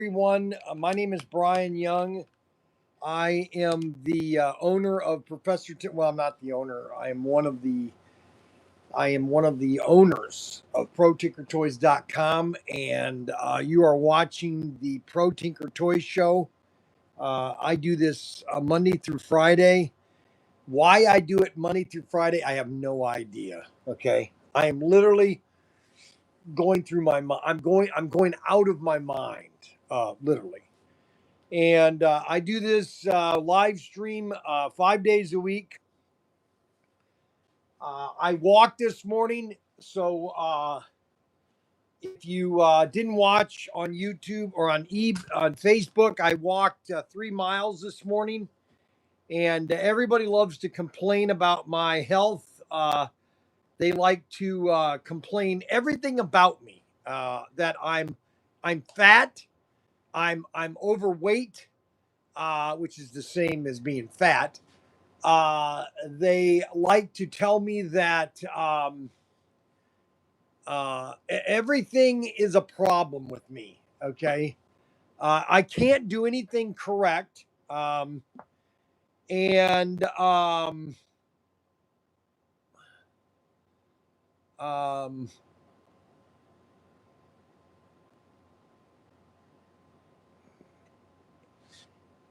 everyone. My name is Brian Young. I am the owner of well, I'm not the owner. I am one of the owners of ProTinkerToys.com, and you are watching the Pro Tinker Toys show. I do this Monday through Friday. Why I do it Monday through Friday, I have no idea. Okay, I am literally going through my mind. I'm going out of my mind, literally. And I do this live stream 5 days a week. I walked this morning, so if you didn't watch on YouTube or on Facebook, I walked 3 miles this morning, and everybody loves to complain about my health. They like to complain everything about me. That I'm fat, I'm overweight, which is the same as being fat. They like to tell me that everything is a problem with me. Okay. I can't do anything correct. And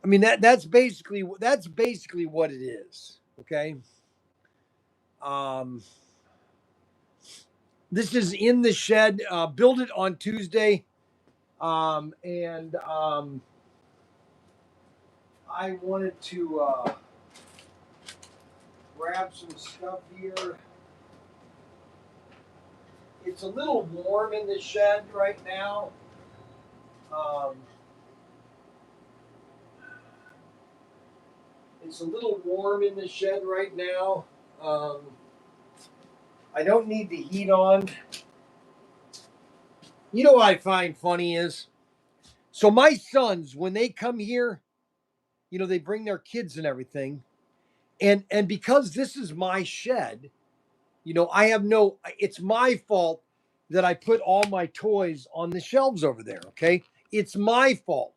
I mean that's basically what it is. Okay. Um, this is in the shed. Build it on Tuesday. And I wanted to grab some stuff here. It's a little warm in the shed right now. It's a little warm in the shed right now. I don't need the heat on. You know what I find funny is, so my sons, when they come here, they bring their kids and everything. And because this is my shed, I have it's my fault that I put all my toys on the shelves over there. Okay. It's my fault.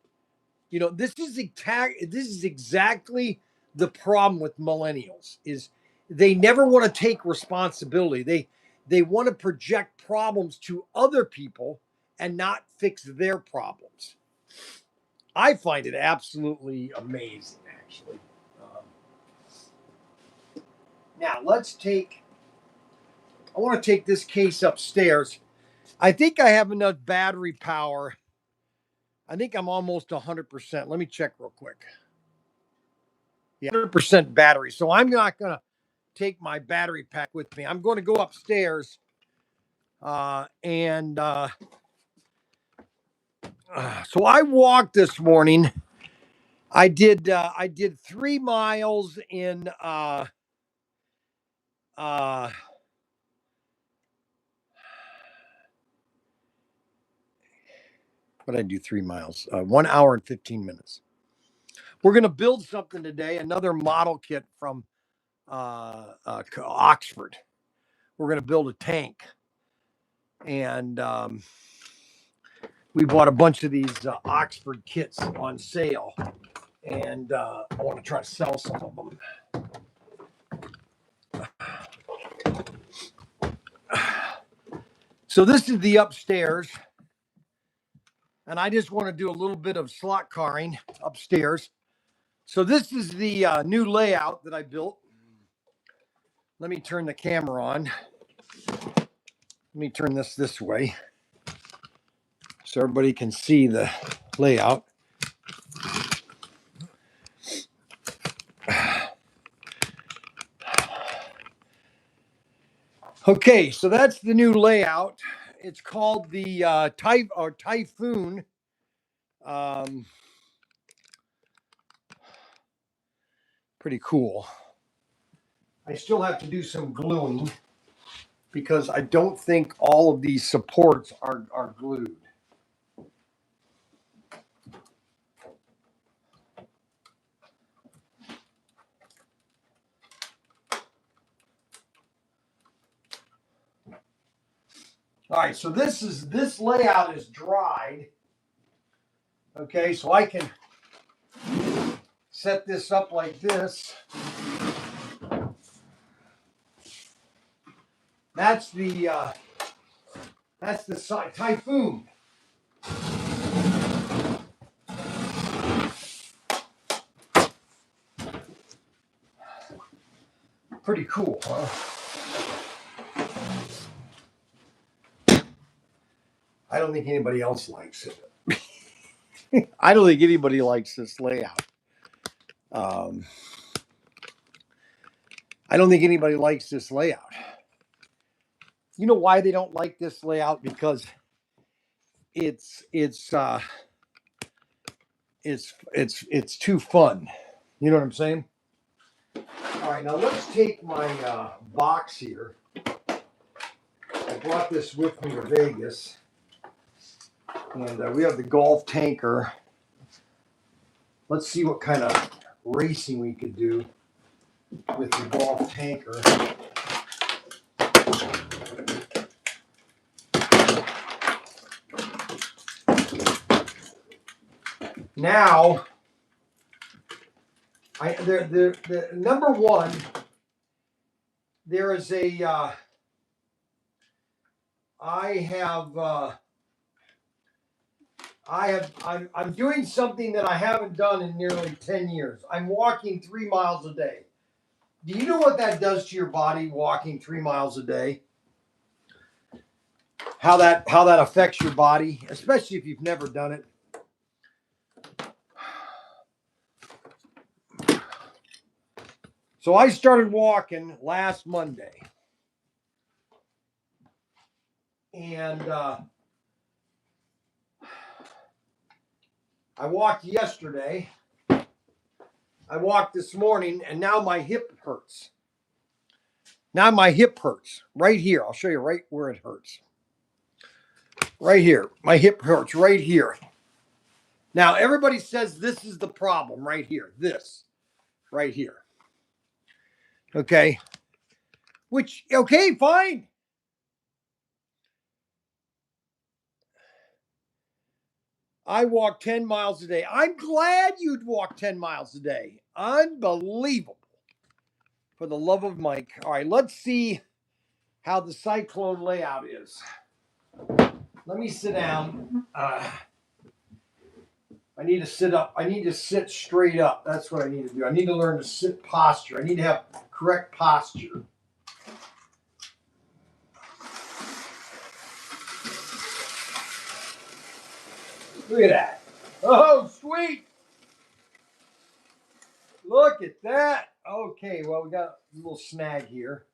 This is exactly the problem with millennials is they never want to take responsibility. They want to project problems to other people and not fix their problems. I find it absolutely amazing, actually. Um, Now I want to take this case upstairs. I think I have enough battery power. I think I'm almost 100%. Let me check real quick. Yeah, 100% battery. So I'm not going to take my battery pack with me. I'm going to go upstairs and so I walked this morning. I did 3 miles in what did I do 3 miles? 1 hour and 15 minutes. We're going to build something today, another model kit from Oxford. We're going to build a tank. And we bought a bunch of these Oxford kits on sale. And I want to try to sell some of them. So this is the upstairs. And I just want to do a little bit of slot carring upstairs. So this is the new layout that I built. Let me turn the camera on. Let me turn this way so everybody can see the layout. Okay, so that's the new layout. It's called the Typhoon. Pretty cool. I still have to do some gluing because I don't think all of these supports are glued. All right, so this layout is dried. Okay, so I can set this up like this. That's the Typhoon. Pretty cool, huh? I don't think anybody else likes it. I don't think anybody likes this layout. I don't think anybody likes this layout. You know why they don't like this layout? Because it's too fun. You know what I'm saying? All right, now let's take my box here. I brought this with me to Vegas, and we have the golf tanker. Let's see what kind of racing we could do with the golf tanker. Now, the number one, there is a I'm doing something that I haven't done in nearly 10 years. I'm walking 3 miles a day. Do you know what that does to your body, walking 3 miles a day? How that affects your body, especially if you've never done it. So I started walking last Monday. And I walked yesterday. I walked this morning, and now my hip hurts. Now my hip hurts right here. I'll show you right where it hurts. Right here. My hip hurts right here. Now, everybody says this is the problem right here. This right here. Okay. Which, okay, fine. I walk 10 miles a day. I'm glad you'd walk 10 miles a day. Unbelievable. For the love of Mike. All right, let's see how the cyclone layout is. Let me sit down. I need to sit up. I need to sit straight up. That's what I need to do. I need to learn to sit posture. I need to have correct posture. Look at that. Oh, sweet. Look at that. Okay, well, we got a little snag here.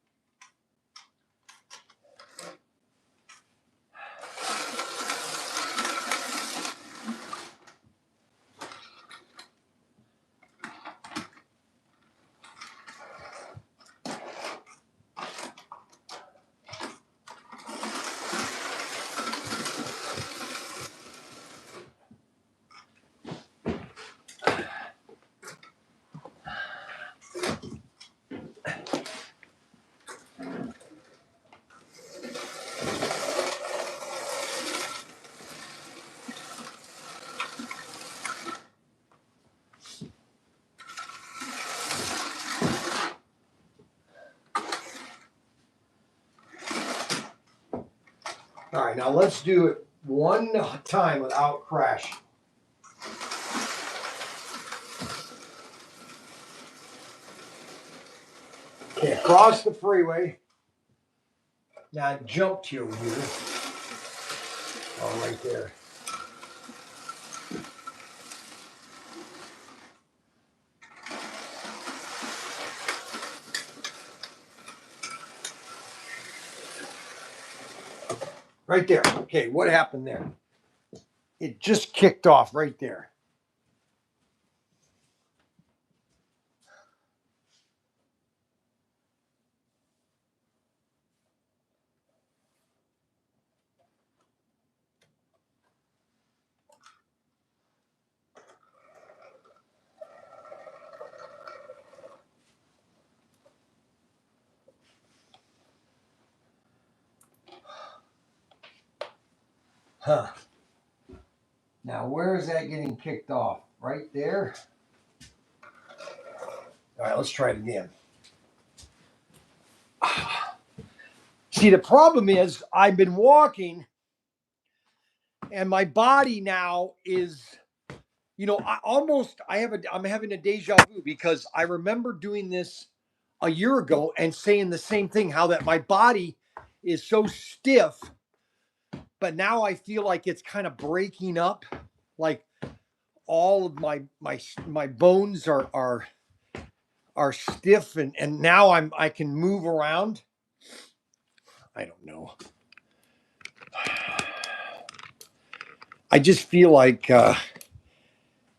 All right, now let's do it one time without crashing. Okay, across the freeway. Now jump to over here. Oh, right there. Right there. Okay, what happened there? It just kicked off right there. Huh. Now, where is that getting kicked off? Right there. All right, let's try it again. See, the problem is I've been walking and my body now is, I'm having a deja vu because I remember doing this a year ago and saying the same thing, how that my body is so stiff, but now I feel like it's kind of breaking up, like all of my bones are stiff, and now I can move around. I don't know. I just feel like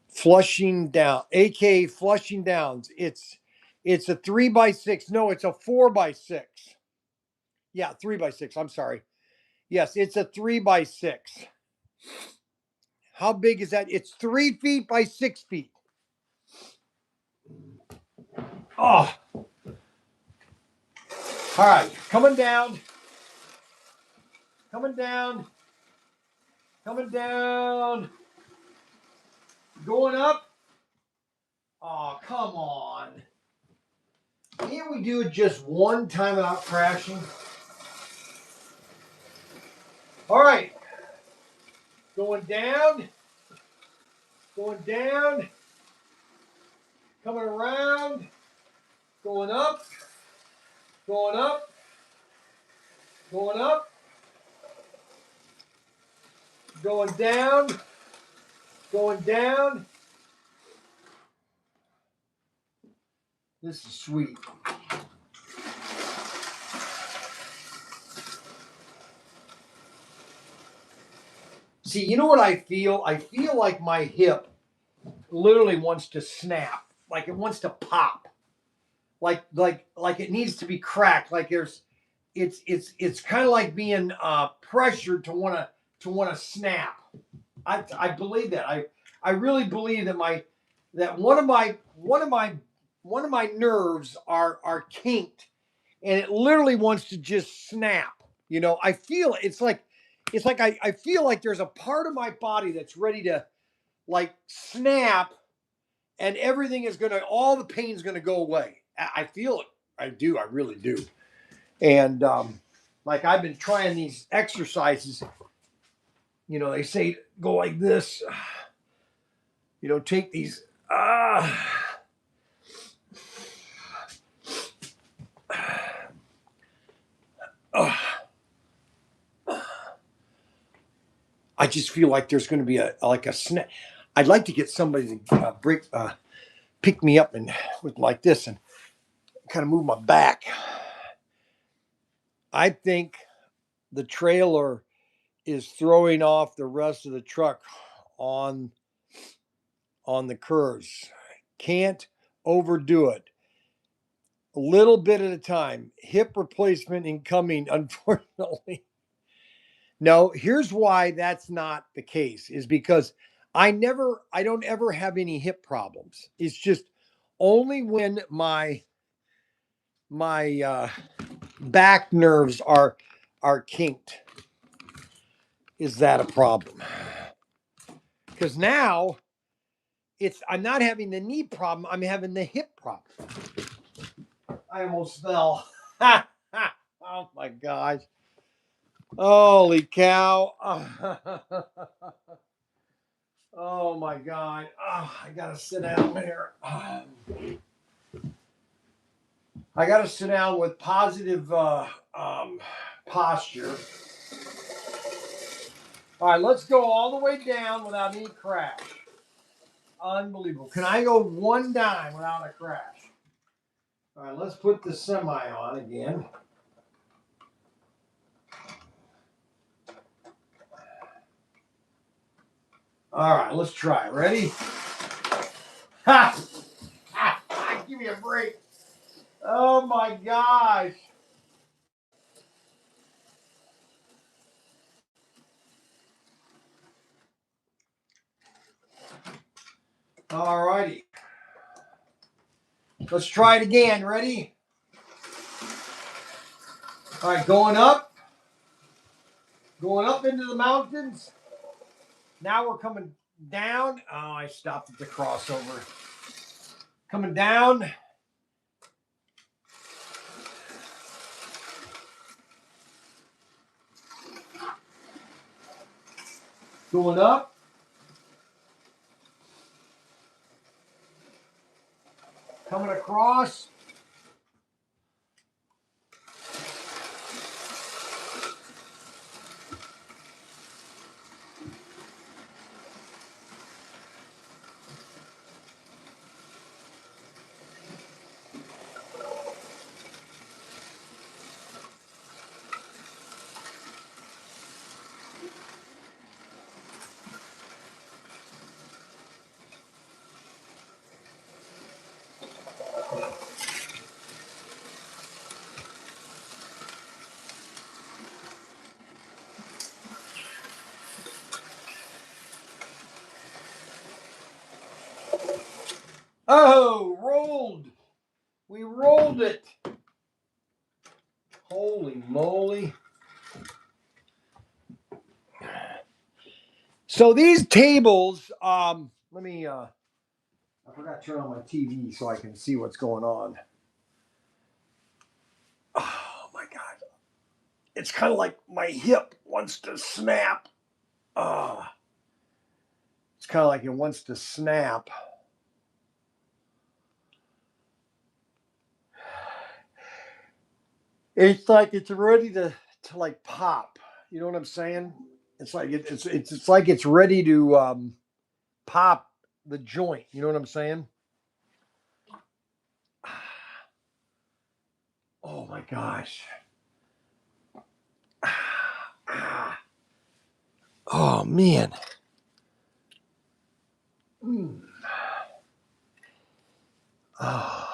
flushing down, aka flushing downs. It's a 3x6. No, it's a 4x6. Yeah, 3x6. I'm sorry. Yes, it's a 3x6. How big is that? It's 3 feet by 6 feet. Oh, all right. Coming down. Coming down. Coming down. Going up. Oh, come on. Can't we do it just one time without crashing? All right. Going down. Going down. Coming around. Going up. Going up. Going up. Going down. Going down. This is sweet. See, you know what I feel? I feel like my hip literally wants to snap, like it wants to pop, like it needs to be cracked. Like it's kind of like being pressured to want to snap. I believe that. I really believe that one of my nerves are kinked, and it literally wants to just snap. I feel it's like I feel like there's a part of my body that's ready to like snap, and everything is all the pain's gonna go away. I feel it. I do. I really do. And like I've been trying these exercises. They say go like this. Take these. I just feel like there's going to be a snap. I'd like to get somebody to pick me up and with like this and kind of move my back. I think the trailer is throwing off the rest of the truck on the curves. Can't overdo it. A little bit at a time. Hip replacement incoming, unfortunately. No, here's why that's not the case is because I don't ever have any hip problems. It's just only when my back nerves are kinked is that a problem. Because now I'm not having the knee problem, I'm having the hip problem. I almost fell. Oh my gosh. Holy cow. Oh my God. Oh, I gotta sit down here. I gotta sit down with positive posture. All right, let's go all the way down without any crash. Unbelievable. Can I go one dime without a crash? All right, let's put the semi on again. All right, let's try it. Ready? Ha! Give me a break. Oh my gosh. All righty. Let's try it again. Ready? All right, going up into the mountains. Now we're coming down. Oh, I stopped at the crossover. Coming down. Going up. Coming across. Oh, rolled. We rolled it. Holy moly. So these tables, let me, I forgot to turn on my TV so I can see what's going on. Oh my God. It's kind of like my hip wants to snap. It's kind of like it wants to snap. It's like it's ready to like pop. You know what I'm saying? It's like it's like it's ready to pop the joint. You know what I'm saying? Oh my gosh. Oh man. Mm. Oh.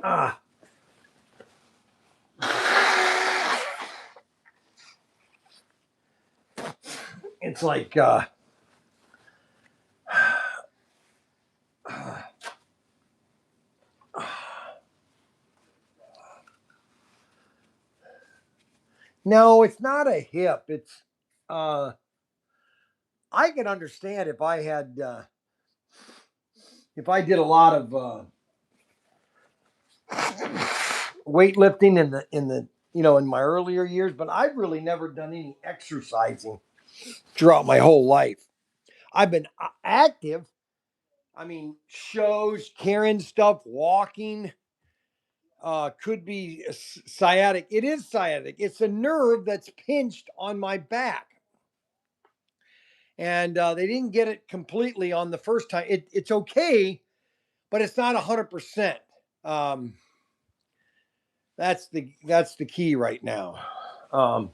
Ah. It's like no, it's not a hip. It's I can understand if I had if I did a lot of weightlifting in the in my earlier years, but I've really never done any exercising throughout my whole life. I've been active. I mean, shows, carrying stuff, walking. Could be sciatic. It is sciatic. It's a nerve that's pinched on my back, and they didn't get it completely on the first time. It's okay, but it's not 100%. Um, that's the key right now. Um,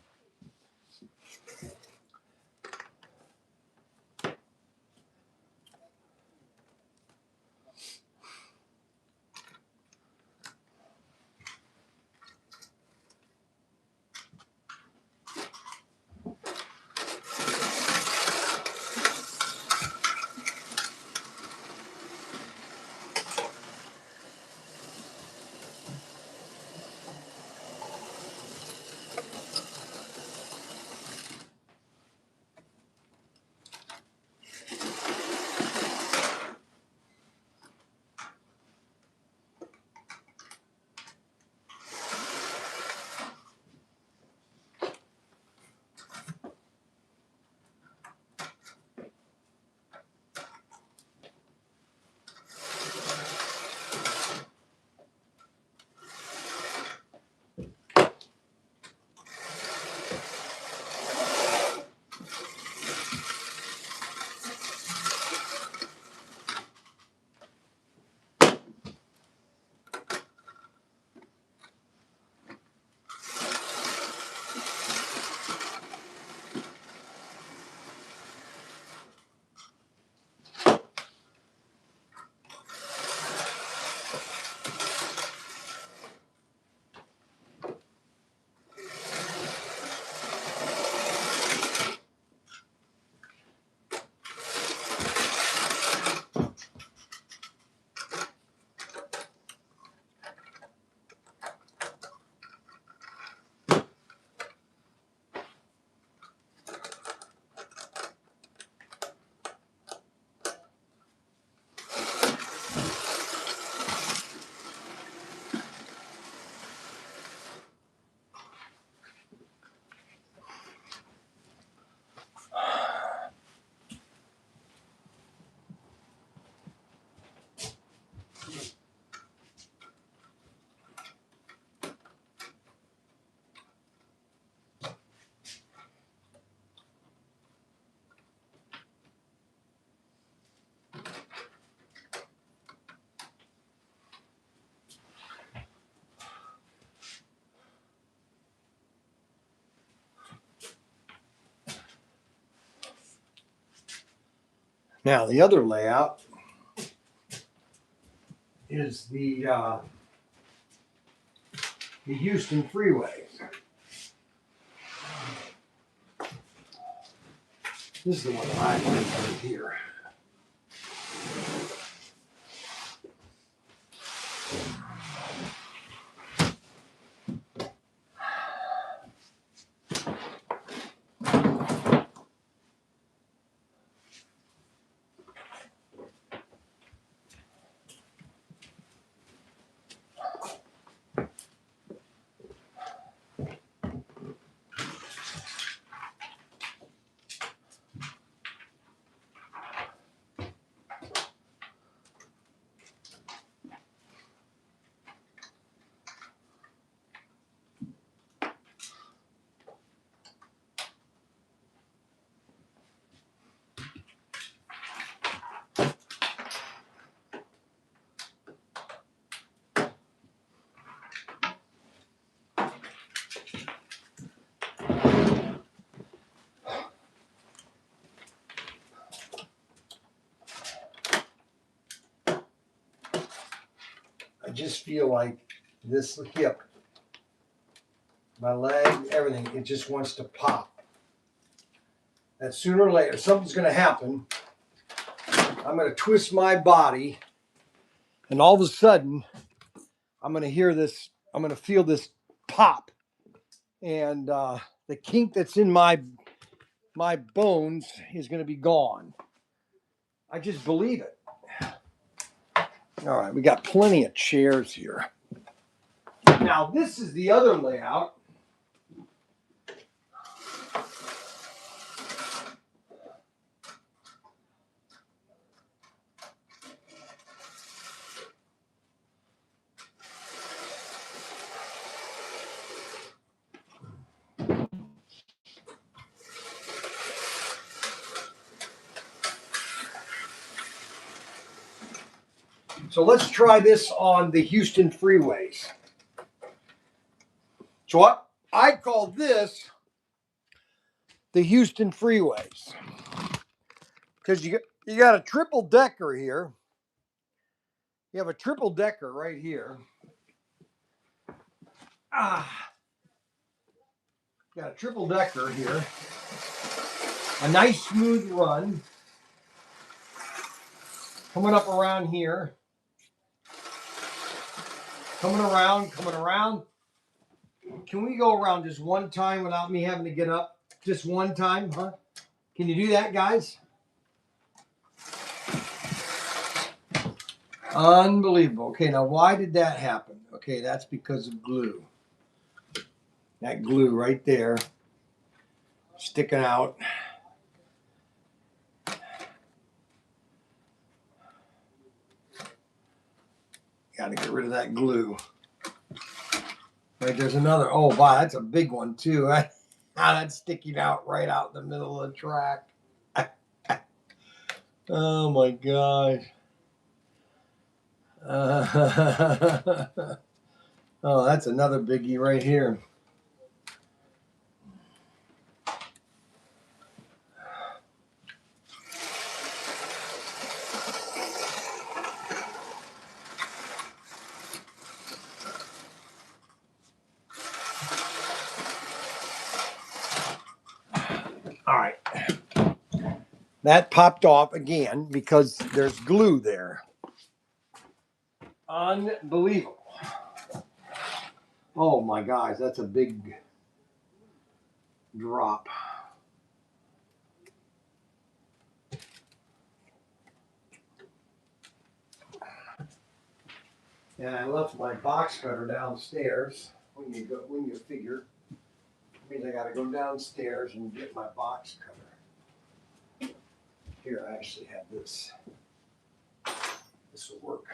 Now the other layout is the Houston freeways. This is the one that I like right here. I just feel like this hip, my leg, everything, it just wants to pop. And sooner or later, something's going to happen. I'm going to twist my body, and all of a sudden, I'm going to hear this, I'm going to feel this pop. And the kink that's in my bones is going to be gone. I just believe it. All right, we got plenty of chairs here. Now, this is the other layout. So let's try this on the Houston freeways. So what I call this the Houston freeways because you got a triple decker here. You have a triple decker right here. Got a triple decker here. A nice smooth run. Coming up around here. Coming around, coming around. Can we go around just one time without me having to get up? Just one time, huh? Can you do that, guys? Unbelievable. Okay, now why did that happen? Okay, that's because of glue. That glue right there, sticking out. Got to get rid of that glue. Right, there's another. Oh, wow, that's a big one, too. That's sticking out right out in the middle of the track. Oh, my gosh. Oh, that's another biggie right here. All right. That popped off again because there's glue there. Unbelievable. Oh my gosh, that's a big drop. And I left my box cutter downstairs. When you figure, it means I got to go downstairs and get my box cutter. Here, I actually have this. This will work.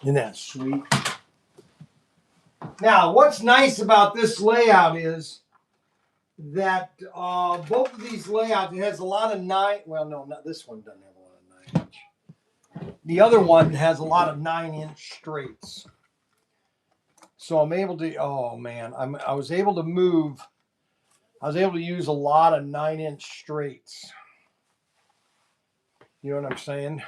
Isn't that sweet? Now, what's nice about this layout is that both of these layouts, it has a lot of well, no, not this one doesn't have a lot of 9-inch. The other one has a lot of 9-inch straights. So I'm able to, oh man, I was able to use a lot of 9-inch straights. You know what I'm saying?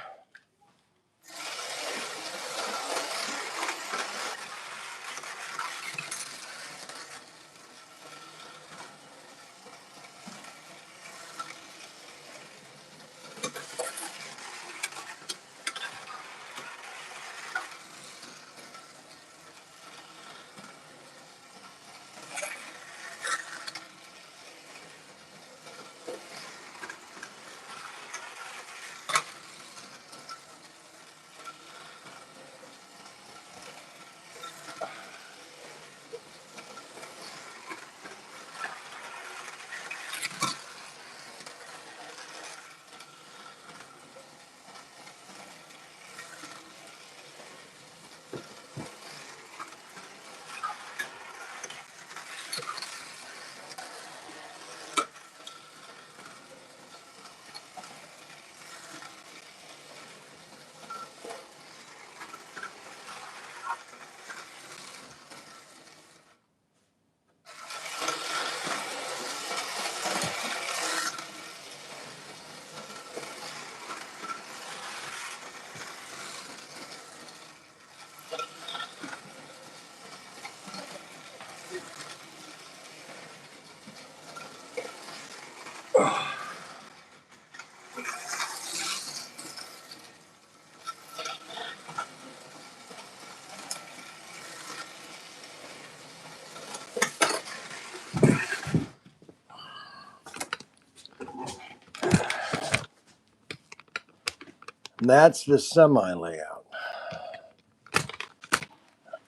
And that's the semi layout.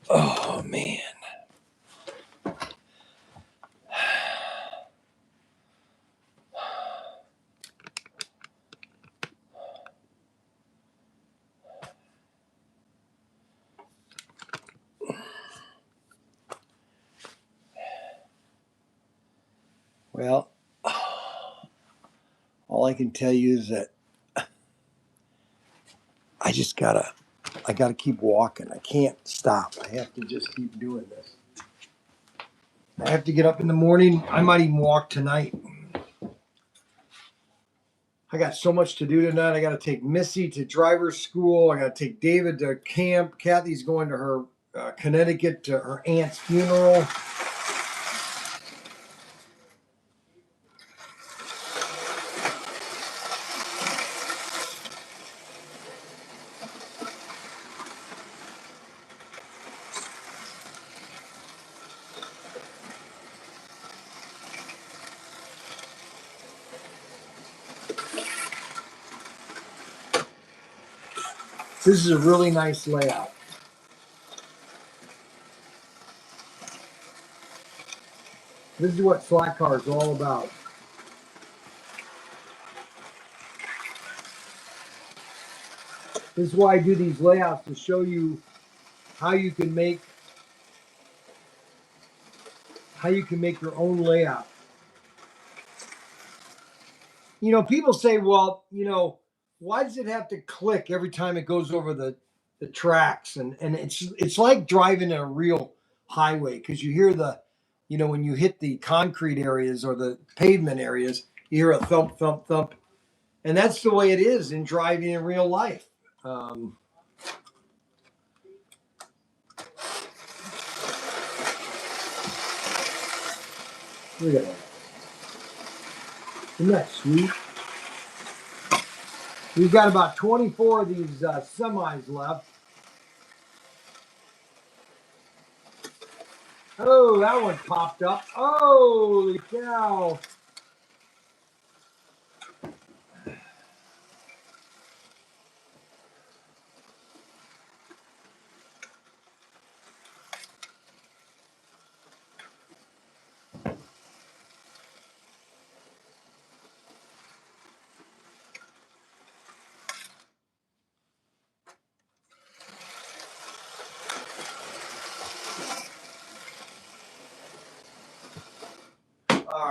Oh man. Well, all I can tell you is that I gotta keep walking. I can't stop. I have to just keep doing this. I have to get up in the morning. I might even walk tonight. I got so much to do tonight. I got to take Missy to driver's school. I got to take David to camp. Kathy's going to her Connecticut to her aunt's funeral. This is a really nice layout. This is what Slack Car is all about. This is why I do these layouts, to show you how you can make your own layout. You know, people say, well, you know, why does it have to click every time it goes over the tracks? And it's like driving in a real highway, because you hear when you hit the concrete areas or the pavement areas, you hear a thump, thump, thump. And that's the way it is in driving in real life. Look at that. Isn't that sweet? We've got about 24 of these semis left. Oh, that one popped up. Holy cow.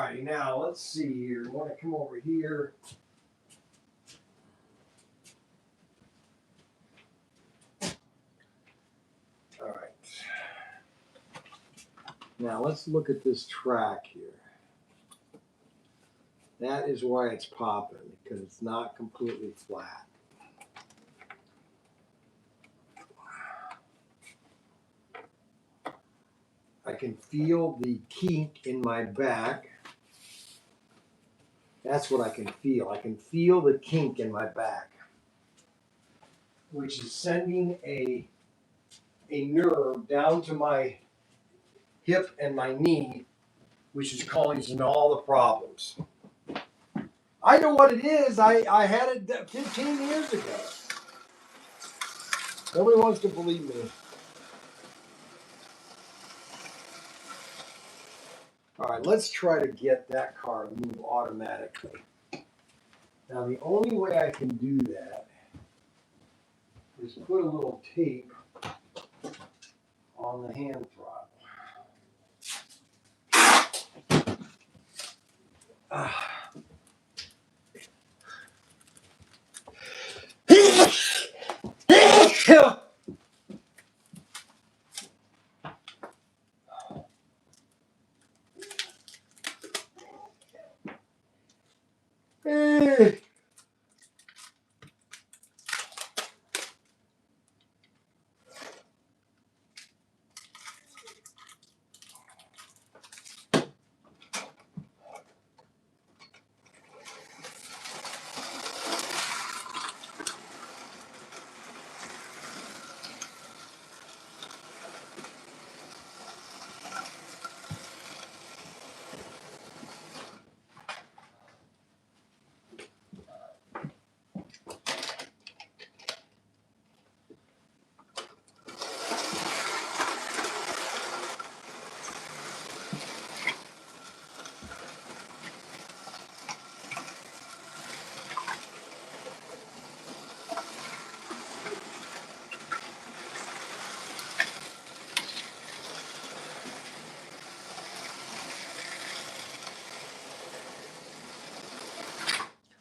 righty, now let's see here. I want to come over here. All right. Now let's look at this track here. That is why it's popping, because it's not completely flat. I can feel the kink in my back. That's what I can feel. I can feel the kink in my back, which is sending a nerve down to my hip and my knee, which is causing all the problems. I know what it is. I had it 15 years ago. Nobody wants to believe me. All right, let's try to get that car to move automatically. Now, the only way I can do that is put a little tape on the hand throttle.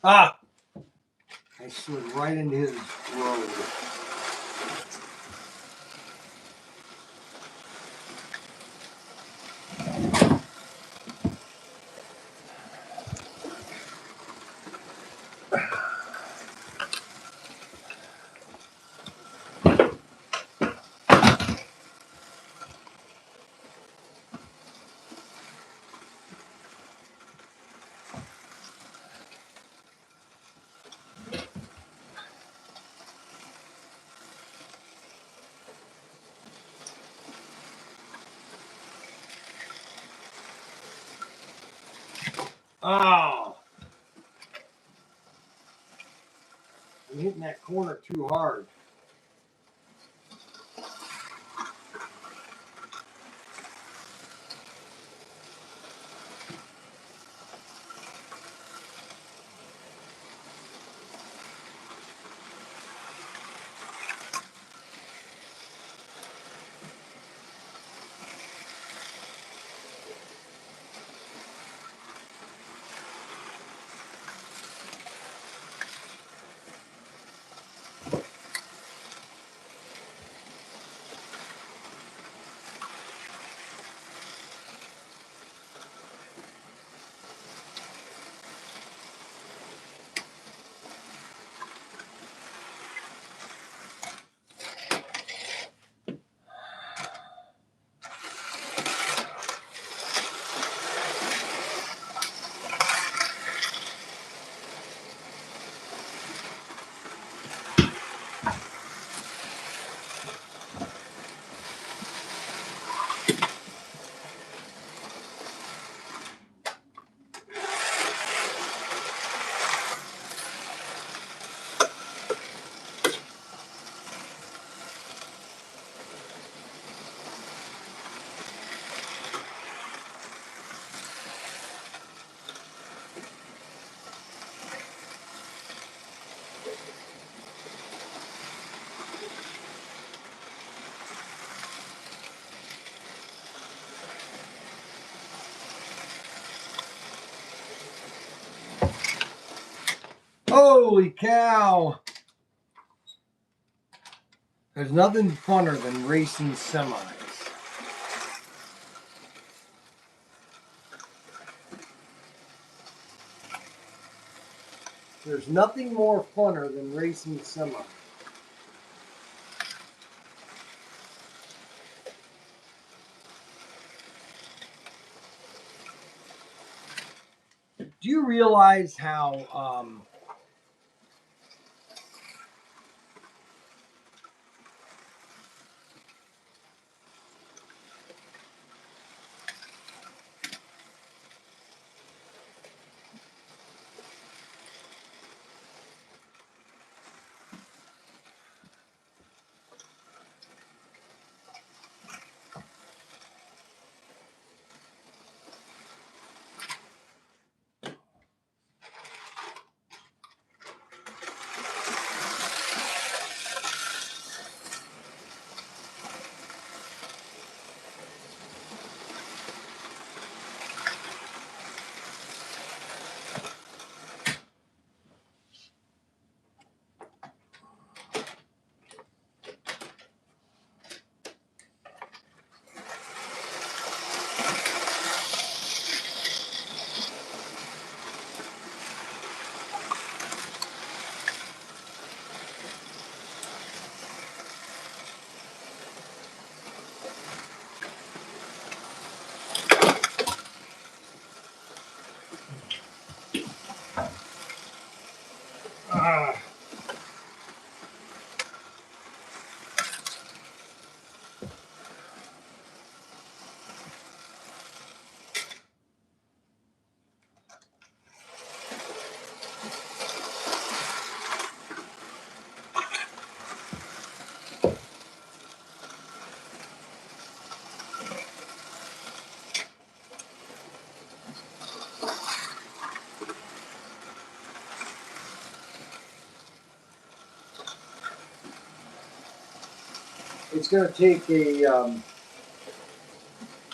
Ah! I slid right into his road. Oh! I'm hitting that corner too hard. Holy cow! There's nothing funner than racing semis. There's nothing more funner than racing semis. Do you realize how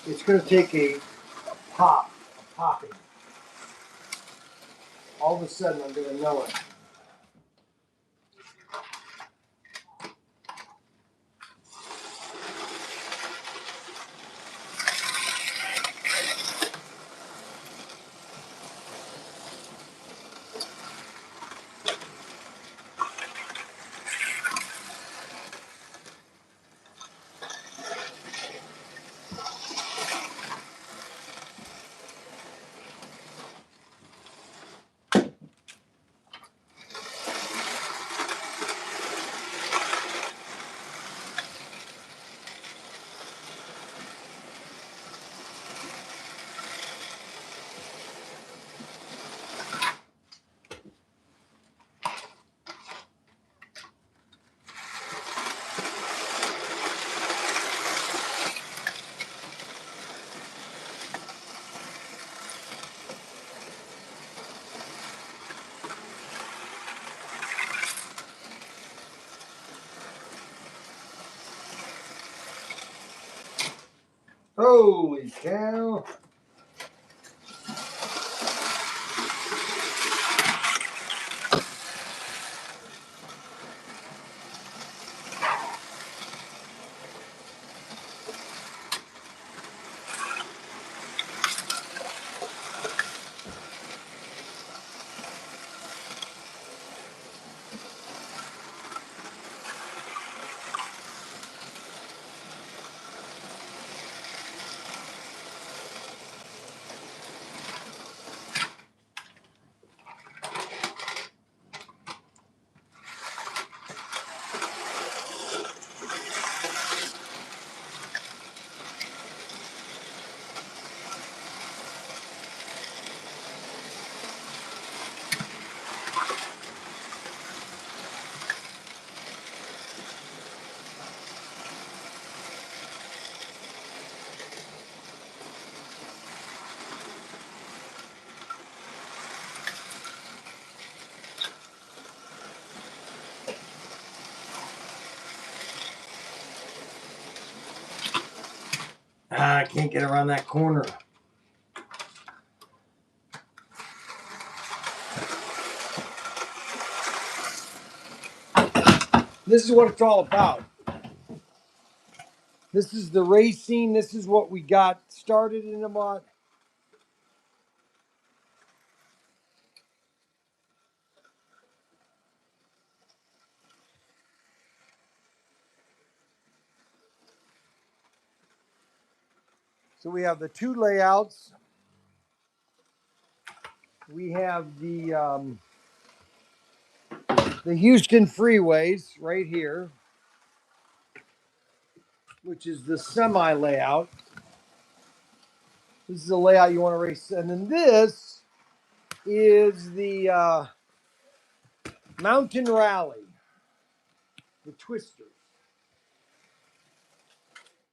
it's going to take a popping. All of a sudden, I'm going to know it. Holy cow! I can't get around that corner. this is what it's all about. This is the racing. This is what we got started in about. So we have the two layouts. We have the Houston freeways right here, which is the semi layout. This is the layout you want to race. And then this is the mountain rally, the twisters.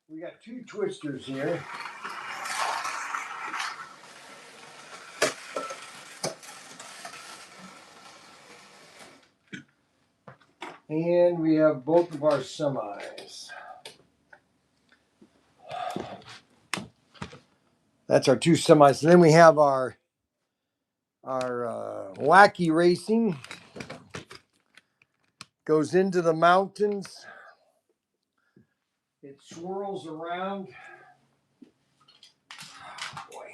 We got two twisters here. And we have both of our semis. That's our two semis. And then we have our wacky racing. Goes into the mountains. It swirls around. Boy.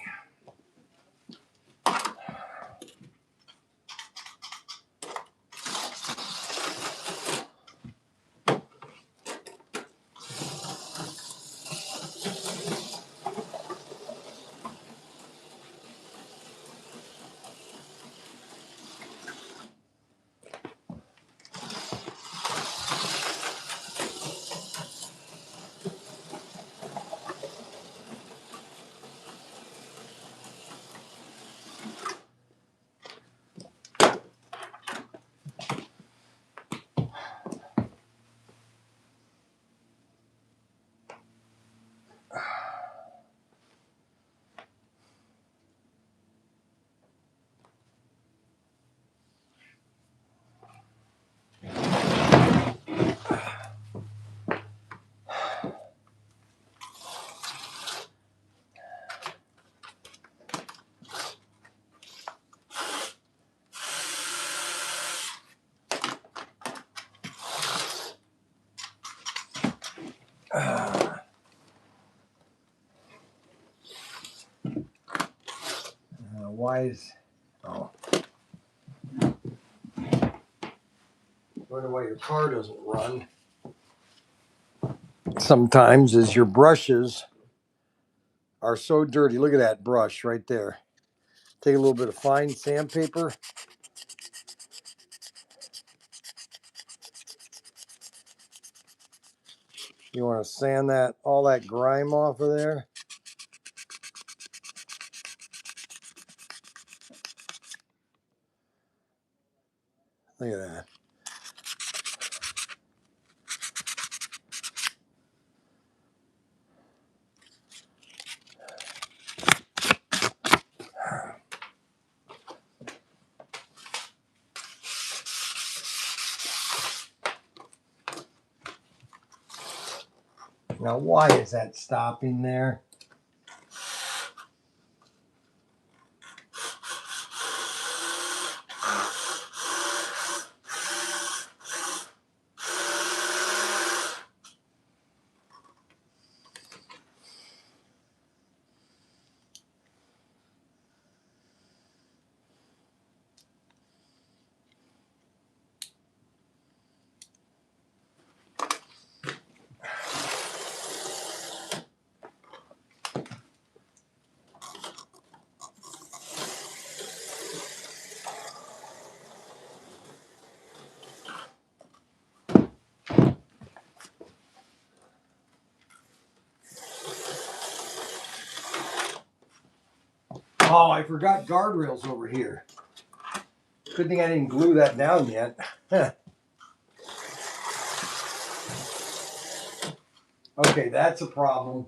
Why is... Oh. Wonder why your car doesn't run. Sometimes is your brushes are so dirty. Look at that brush right there. Take a little bit of fine sandpaper. You want to sand all that grime off of there. Look at that. Now, why is that stopping there? Oh, I forgot guardrails over here. Good thing I didn't glue that down yet. Okay, that's a problem.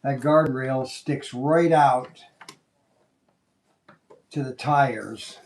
That guardrail sticks right out to the tires.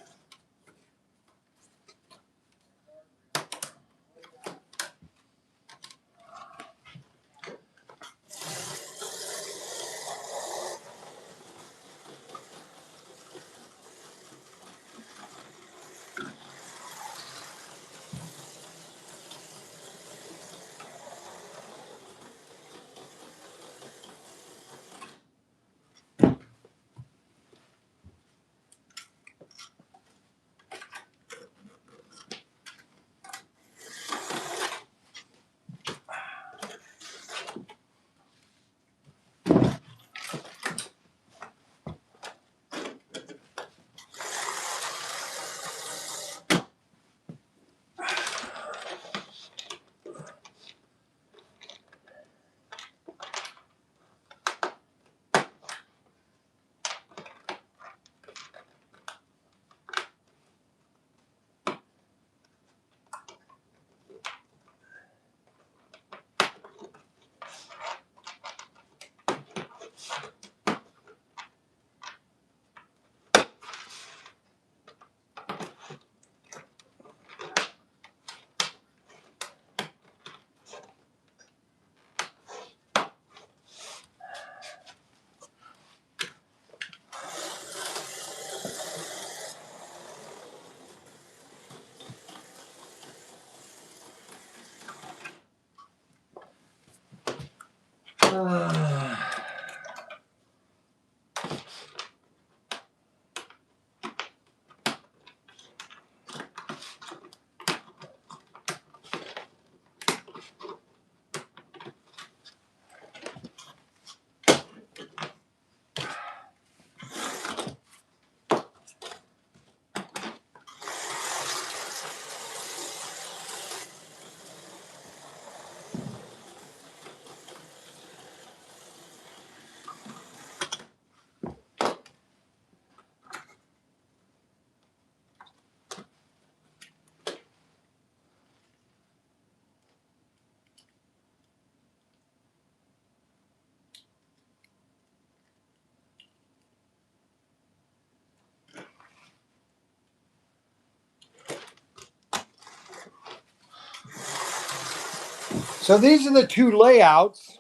So these are the two layouts.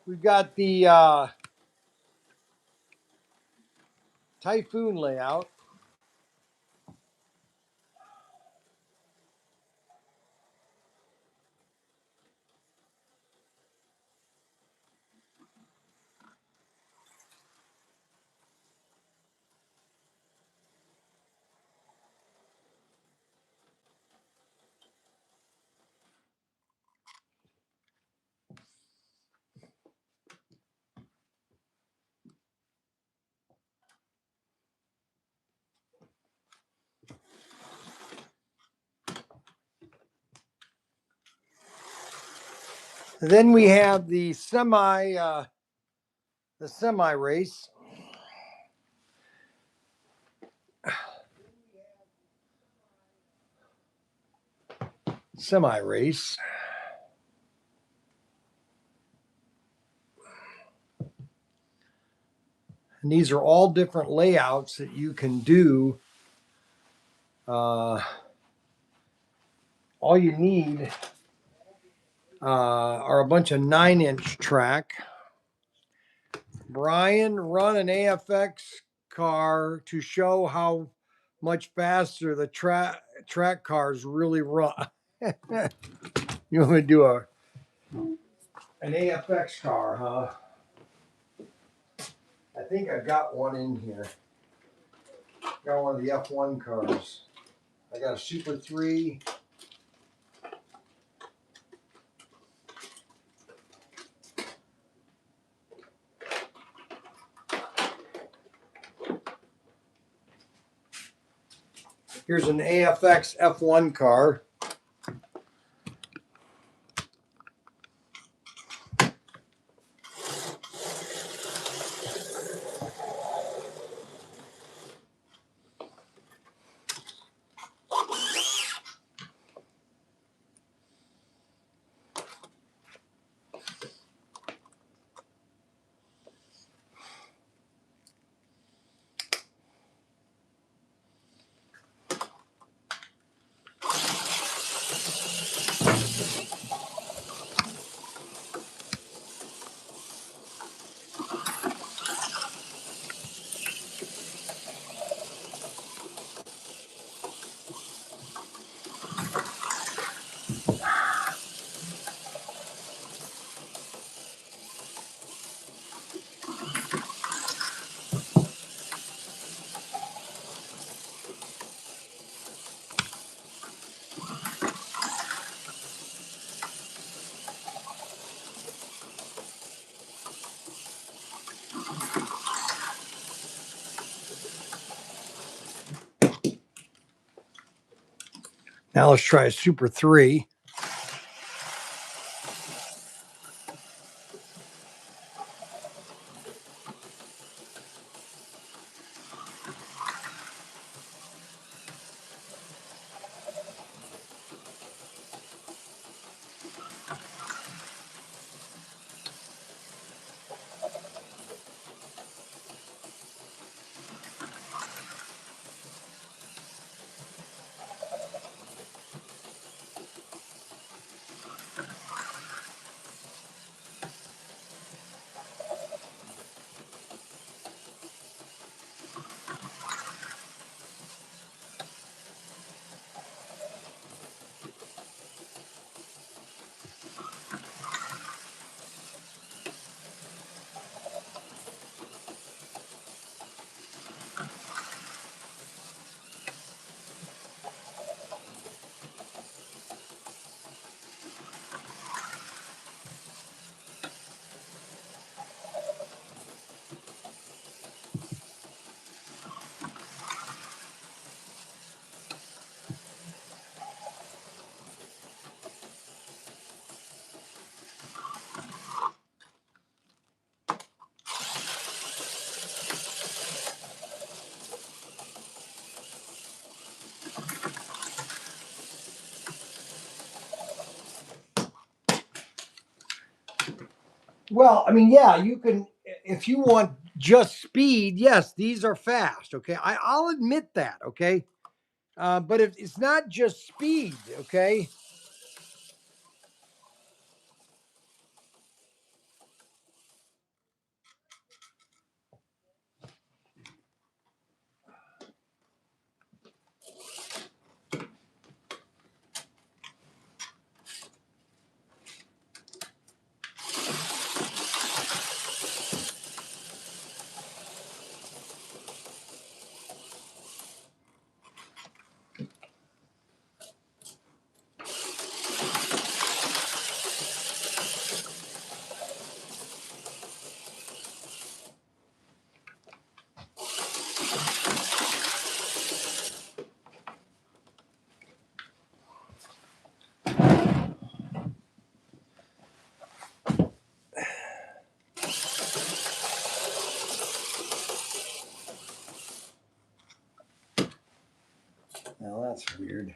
We've got the Typhoon layout. Then we have the semi race. Semi race. And these are all different layouts that you can do. All you need are a bunch of 9-inch track. Brian, run an AFX car to show how much faster the track cars really run. You want me to do an AFX car, huh? I think I've got one in here. Got one of the F1 cars. I got a Super 3. Here's an AFX F1 car. Now let's try a Super 3. Well, I mean, yeah, you can, if you want just speed, yes, these are fast. Okay. I'll admit that. Okay. But if it's not just speed, okay. Now that's weird.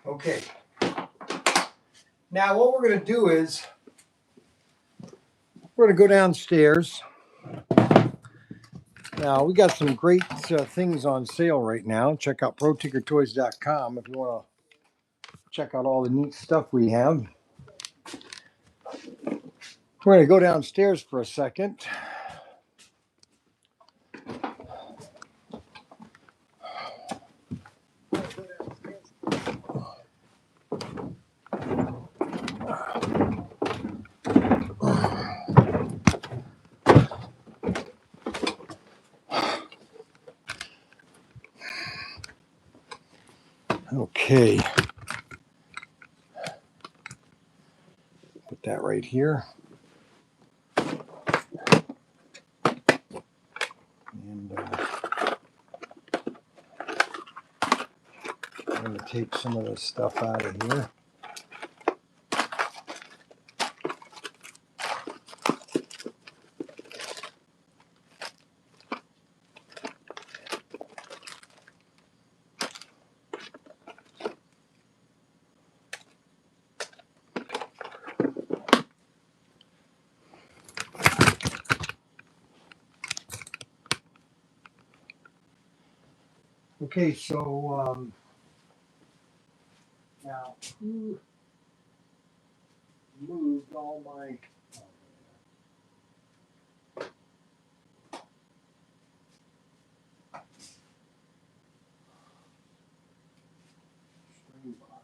Okay. Now what we're going to do is we're going to go downstairs. Now we got some great things on sale right now. Check out ProTinkerToys.com if you want to check out all the neat stuff we have. We're going to go downstairs for a second. Okay. Put that right here. And I'm going to take some of this stuff out of here. Okay, so now all my. String box.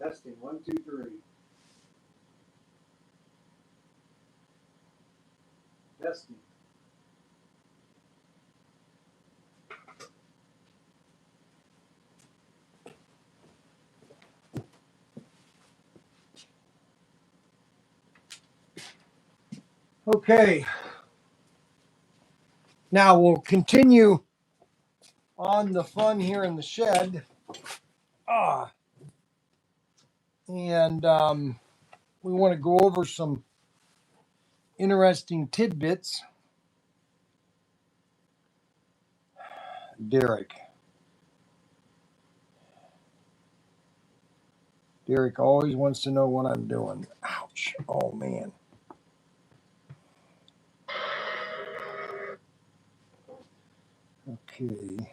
Testing 1, 2, 3. Testing. Okay. Now we'll continue on the fun here in the shed. And we want to go over some interesting tidbits. Derek. Derek always wants to know what I'm doing. Ouch. Oh, man. Okay.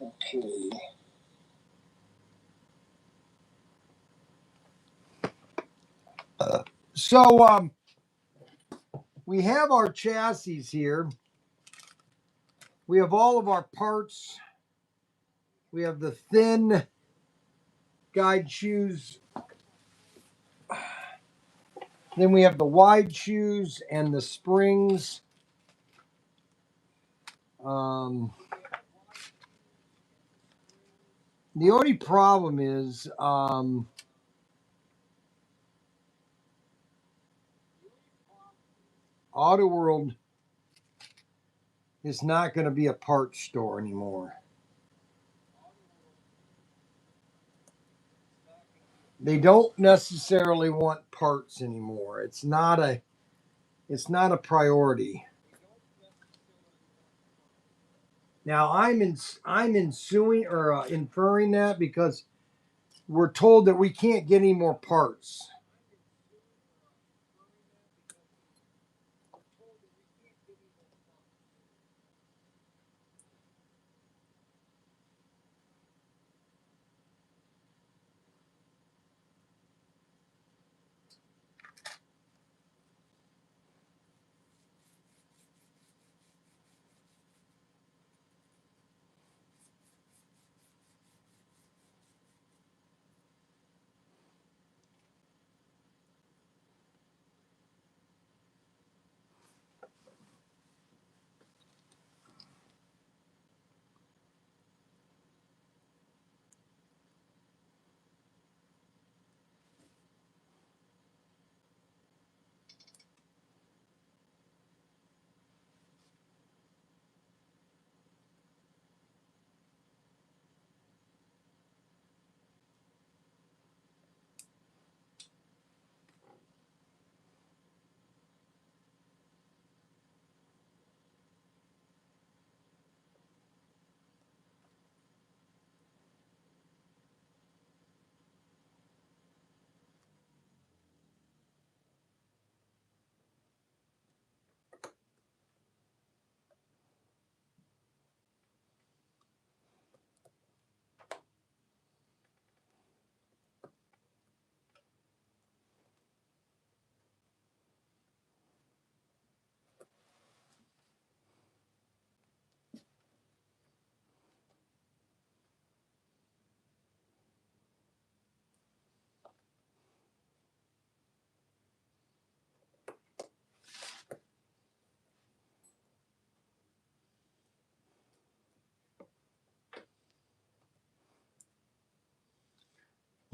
Okay. So we have our chassis here. We have all of our parts. We have the thin guide shoes. Then we have the wide shoes and the springs. The only problem is Auto World is not going to be a parts store anymore. They don't necessarily want parts anymore. It's not a priority. Now I'm insuing or inferring that because we're told that we can't get any more parts.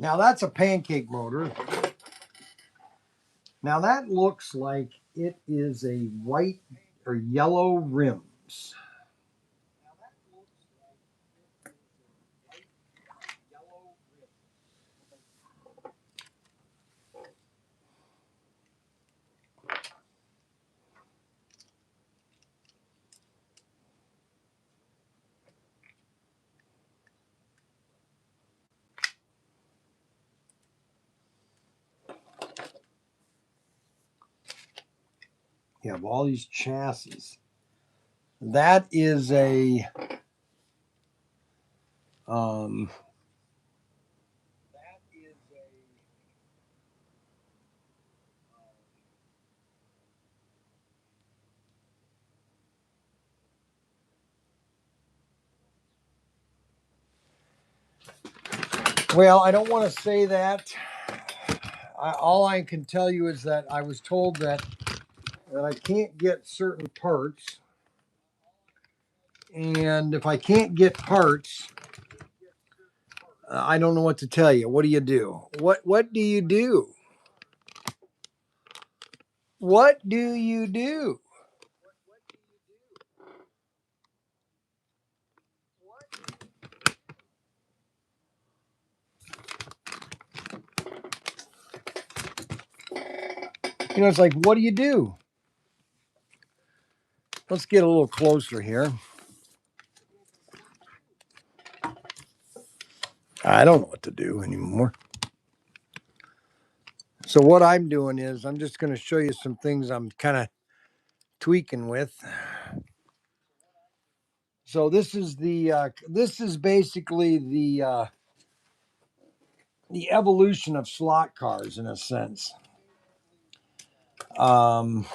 Now that's a pancake motor. Now that looks like it is a white or yellow rims. You have all these chassis. That is a um, well, I don't want to say that. All I can tell you is that I was told that I can't get certain parts, and if I can't get parts, I don't know what to tell you. What do you do? What do you do? What do you do? You know, it's like, what do you do? Let's get a little closer here. I don't know what to do anymore. So what I'm doing is I'm just going to show you some things I'm kind of tweaking with. So this is basically the evolution of slot cars in a sense. Um,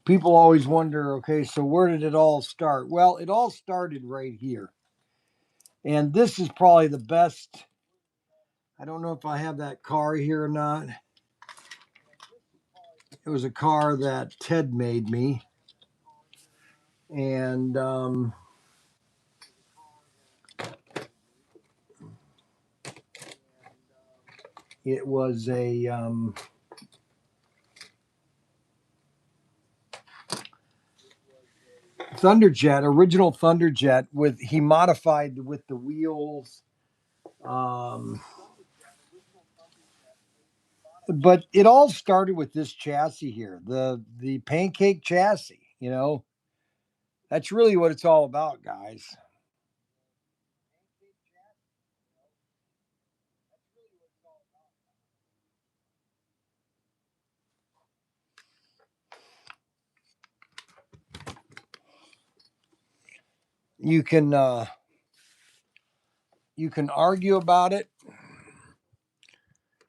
People always wonder, okay, so where did it all start? Well, it all started right here. And this is probably the best. I don't know if I have that car here or not. It was a car that Ted made me. And it was a Thunderjet, original Thunderjet with he modified with the wheels. Um, but it all started with this chassis here, the pancake chassis. You know, that's really what it's all about, guys. You can you can argue about it.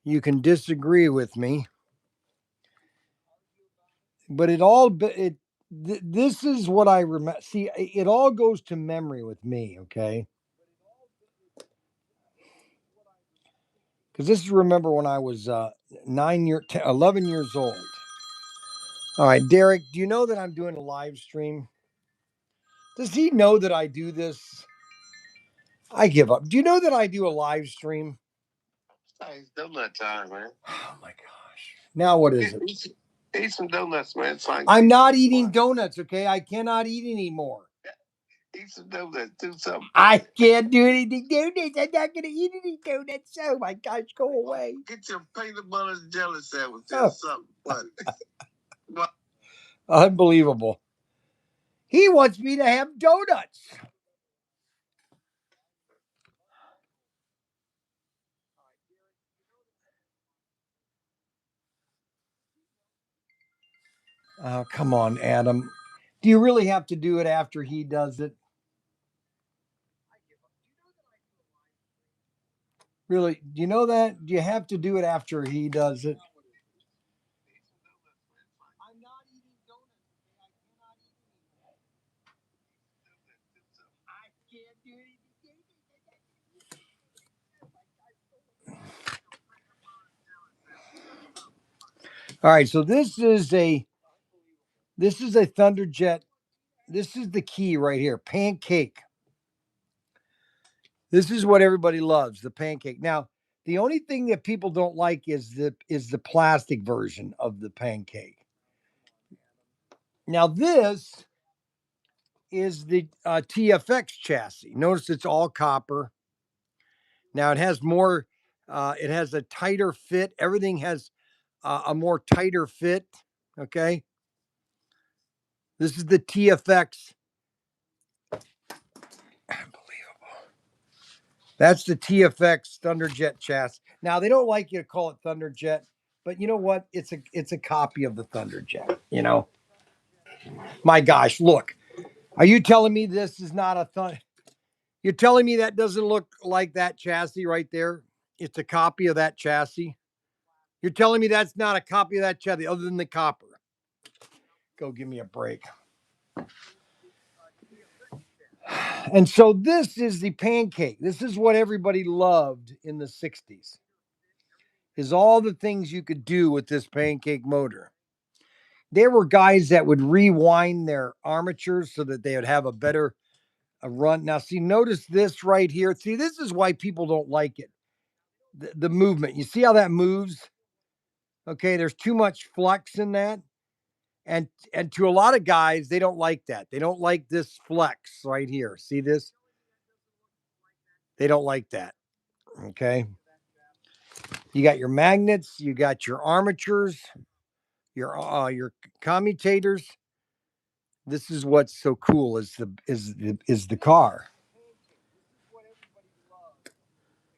You can disagree with me, but this is what I remember. See, it all goes to memory with me. Okay, because this is remember when I was 11 years old. All right, Derek, do you know that I'm doing a live stream? Does he know that I do this? I give up. Do you know that I do a live stream? It's donut time, man. Oh my gosh. Now what is it? Eat some donuts, man. It's fine. I'm not eating donuts, okay? I cannot eat anymore. Eat some donuts. Do something. I can't do anything donuts. I'm not going to eat any donuts. Oh my gosh, go away. Get your peanut butter and jelly sandwich or something. Unbelievable. He wants me to have donuts. Oh, come on, Adam. Do you really have to do it after he does it? Really? Do you know that? Do you have to do it after he does it? All right, so this is a Thunderjet. This is the key right here. Pancake. This is what everybody loves, the pancake. Now, the only thing that people don't like is the plastic version of the pancake. Now, this is the TFX chassis. Notice it's all copper. Now it has more. It has a tighter fit. Everything has a more tighter fit. Okay. This is the TFX. Unbelievable. That's the TFX Thunderjet chassis. Now they don't like you to call it Thunderjet, but you know what? It's a copy of the Thunderjet. You know. My gosh, look. Are you telling me this is not a Thunder? You're telling me that doesn't look like that chassis right there? It's a copy of that chassis. You're telling me that's not a copy of that chassis other than the copper? Go give me a break. And so this is the pancake. This is what everybody loved in the 60s. Is all the things you could do with this pancake motor. There were guys that would rewind their armatures so that they would have a better run. Now, see, notice this right here. See, this is why people don't like it. The movement. You see how that moves? Okay, there's too much flex in that. And to a lot of guys, they don't like that. They don't like this flex right here. See this? They don't like that. Okay. You got your magnets, you got your armatures, your commutators. This is what's so cool is the car.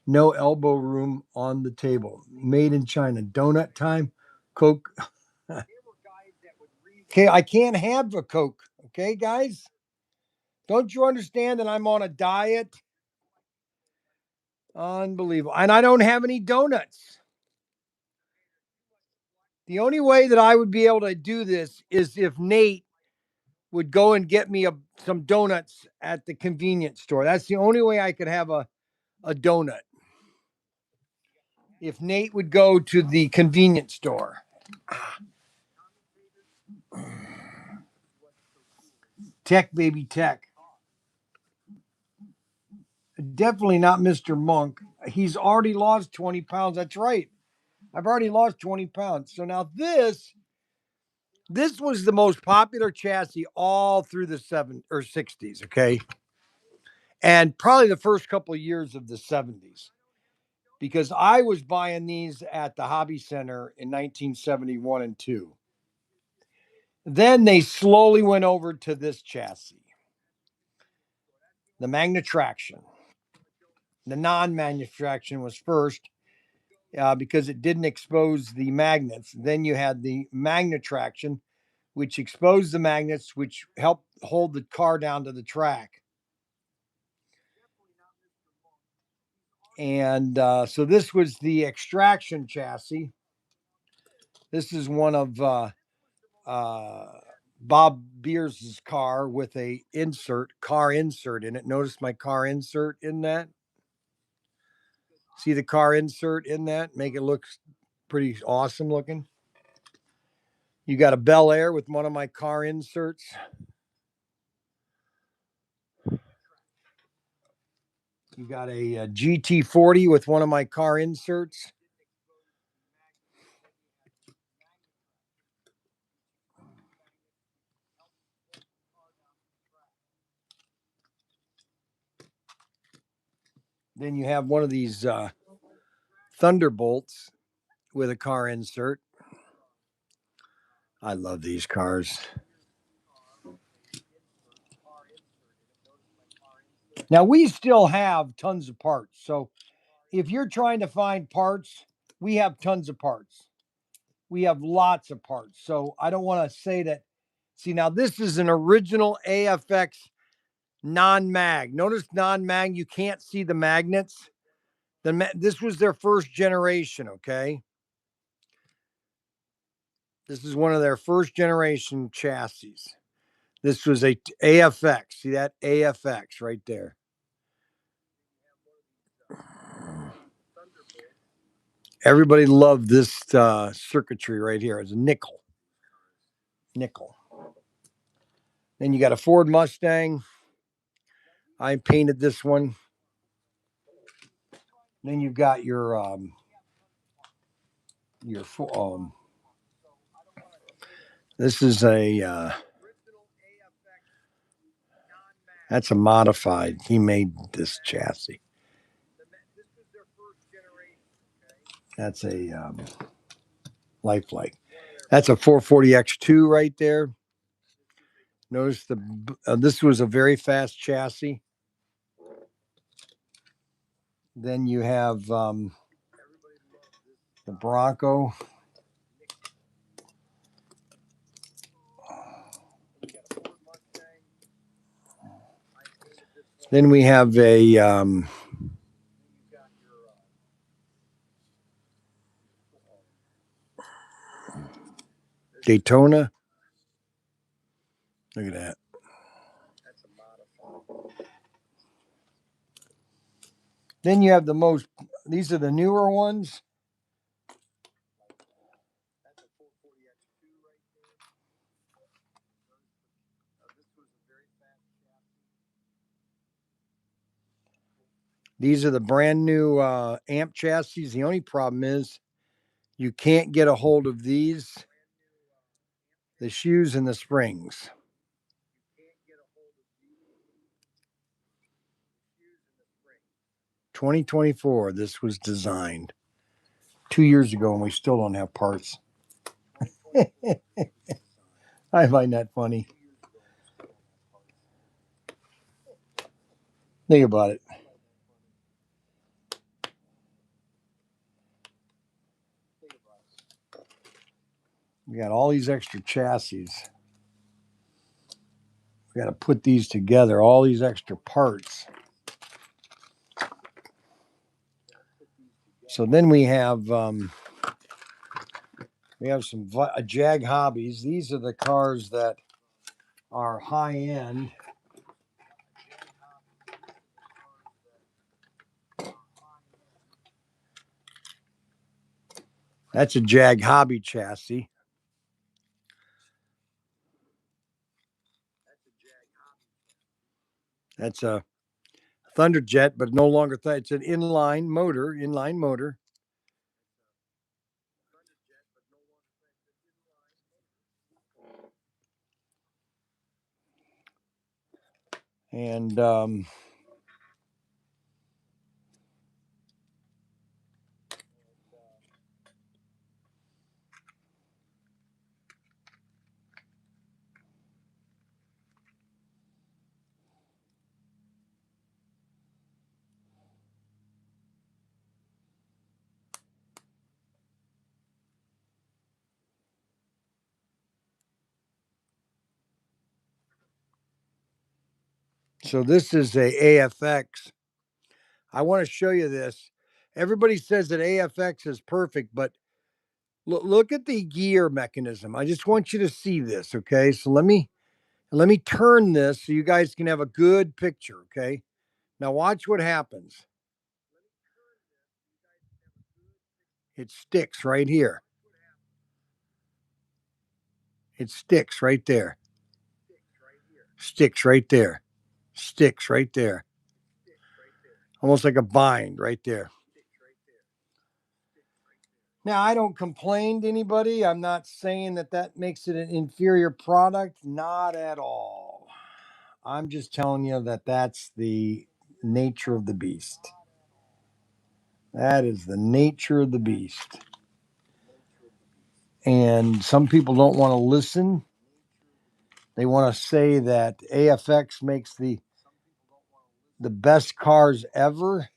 No elbow room on the table. Made in China. Donut time. Coke. Okay, I can't have a Coke. Okay, guys? Don't you understand that I'm on a diet? Unbelievable. And I don't have any donuts. The only way that I would be able to do this is if Nate would go and get me some donuts at the convenience store. That's the only way I could have a donut. If Nate would go to the convenience store. Tech, baby, tech. Definitely not Mr. Monk. He's already lost 20 pounds. That's right. I've already lost 20 pounds. So now this was the most popular chassis all through the 60s, okay? And probably the first couple of years of the 70s. Because I was buying these at the Hobby Center in 1971 and 2. Then they slowly went over to this chassis, the Magna Traction. The non-Magna Traction was first because it didn't expose the magnets. Then you had the Magna Traction, which exposed the magnets, which helped hold the car down to the track. And so this was the extraction chassis. This is one of Bob Beers's car with a car insert in it. Notice my car insert in that. See the car insert in that? Make it look pretty awesome looking. You got a Bel Air with one of my car inserts. You got a GT40 with one of my car inserts. Then you have one of these Thunderbolts with a car insert. I love these cars. Now, we still have tons of parts. So if you're trying to find parts, we have tons of parts. We have lots of parts. So I don't want to say that. See, now this is an original AFX non-mag. Notice non-mag, you can't see the magnets. This was their first generation, okay? This is one of their first generation chassis. This was a AFX. See that AFX right there. Everybody loved this circuitry right here. It's a nickel. Then you got a Ford Mustang. I painted this one. Then you've got your this is a that's a modified. He made this chassis. That's a Lifelike. That's a 440X2 right there. Notice this was a very fast chassis. Then you have the Bronco. Then we have a Daytona. Look at that. Then you have these are the newer ones. These are the brand new amp chassis. The only problem is you can't get a hold of the shoes and the springs. 2024, this was designed 2 years ago, and we still don't have parts. I find that funny. Think about it. We got all these extra chassis. We got to put these together, all these extra parts. So then we have some Jag Hobbies. These are the cars that are high end. That's a Jag Hobby chassis. That's a Thunderjet, but no longer it's an inline motor. And so this is a AFX. I want to show you this. Everybody says that AFX is perfect, but look at the gear mechanism. I just want you to see this, okay? So let me turn this so you guys can have a good picture, okay? Now watch what happens. It sticks right here. It sticks right there. Sticks right there. Sticks right there. Almost like a bind right there. Now, I don't complain to anybody. I'm not saying that makes it an inferior product. Not at all. I'm just telling you that that's the nature of the beast. That is the nature of the beast. And some people don't want to listen. They want to say that AFX makes the best cars ever.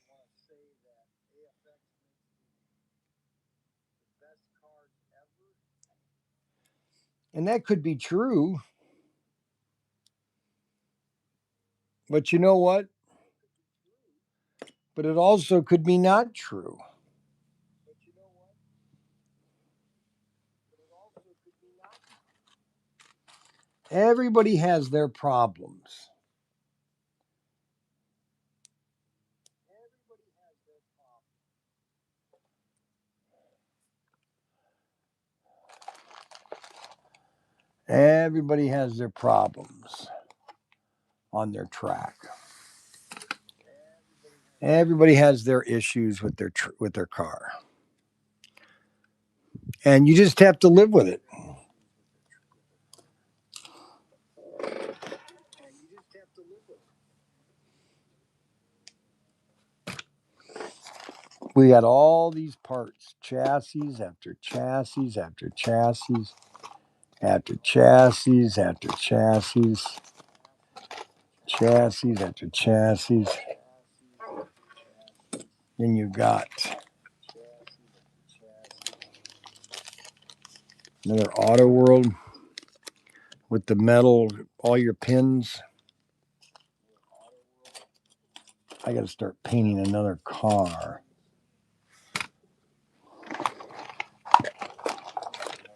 And that could be true. But you know what? But it also could be not true. Everybody has their problems. Everybody has their problems on their track. Everybody has their issues with their car, and you just have to live with it. We got all these parts, chassis after chassis after chassis after chassis after chassis, chassis after chassis. Then you got another Auto World with the metal, all your pins. I got to start painting another car.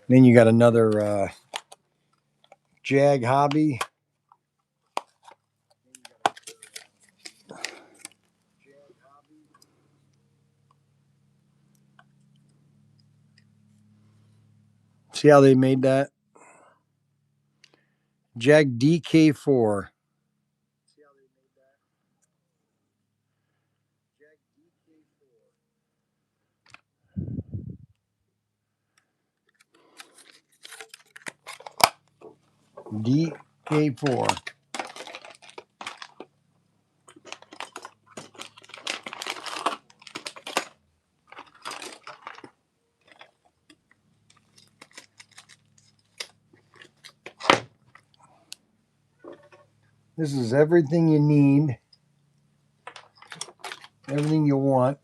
Then you got another Jag Hobby. See how they made that? Jag DK4. DK4. This is everything you need, everything you want.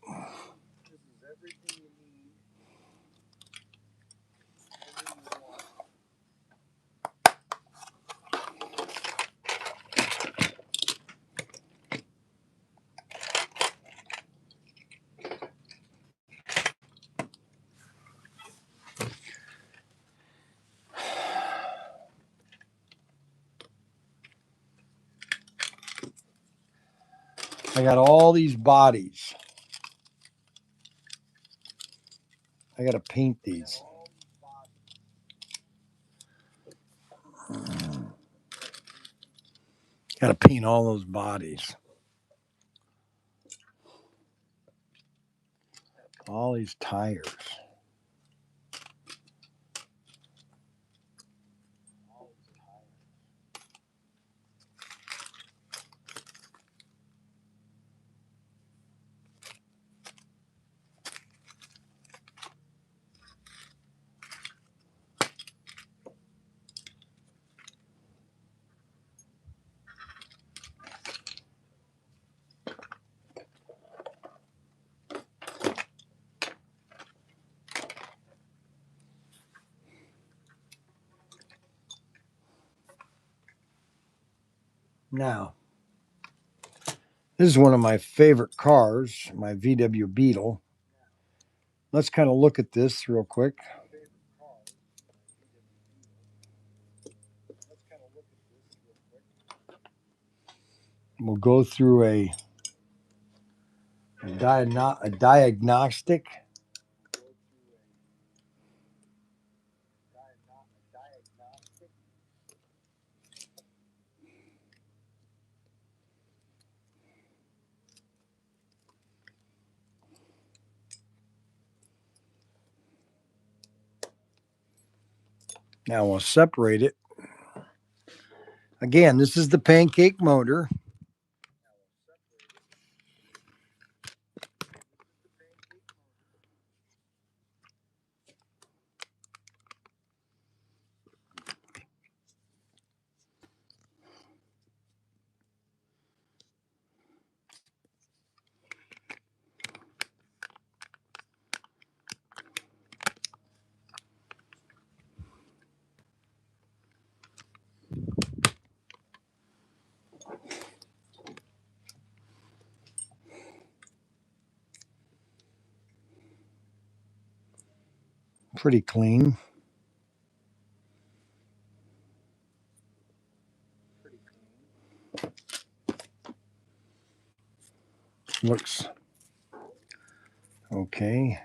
I got all these bodies. I got to paint these. Got to paint all those bodies. All these tires. Now, this is one of my favorite cars, my VW Beetle. Let's kind of look at this real quick. We'll go through a diagnostic. Now we'll separate it. Again, this is the pancake motor. Pretty clean. Looks okay.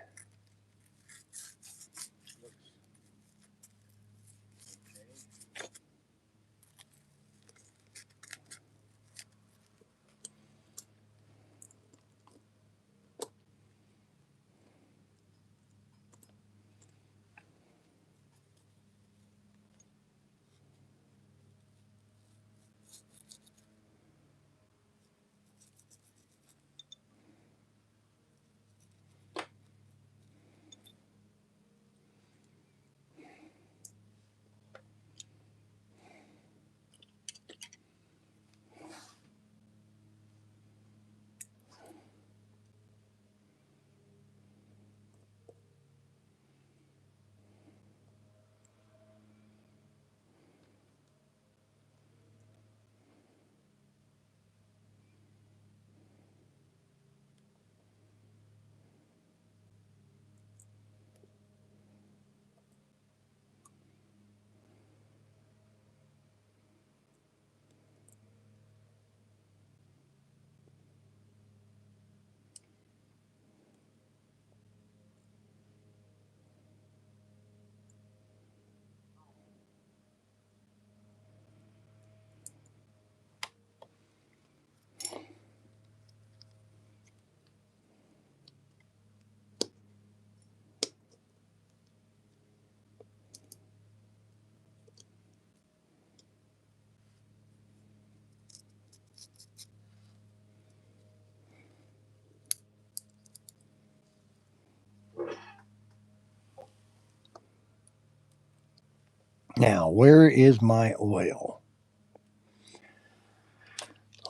Now, where is my oil?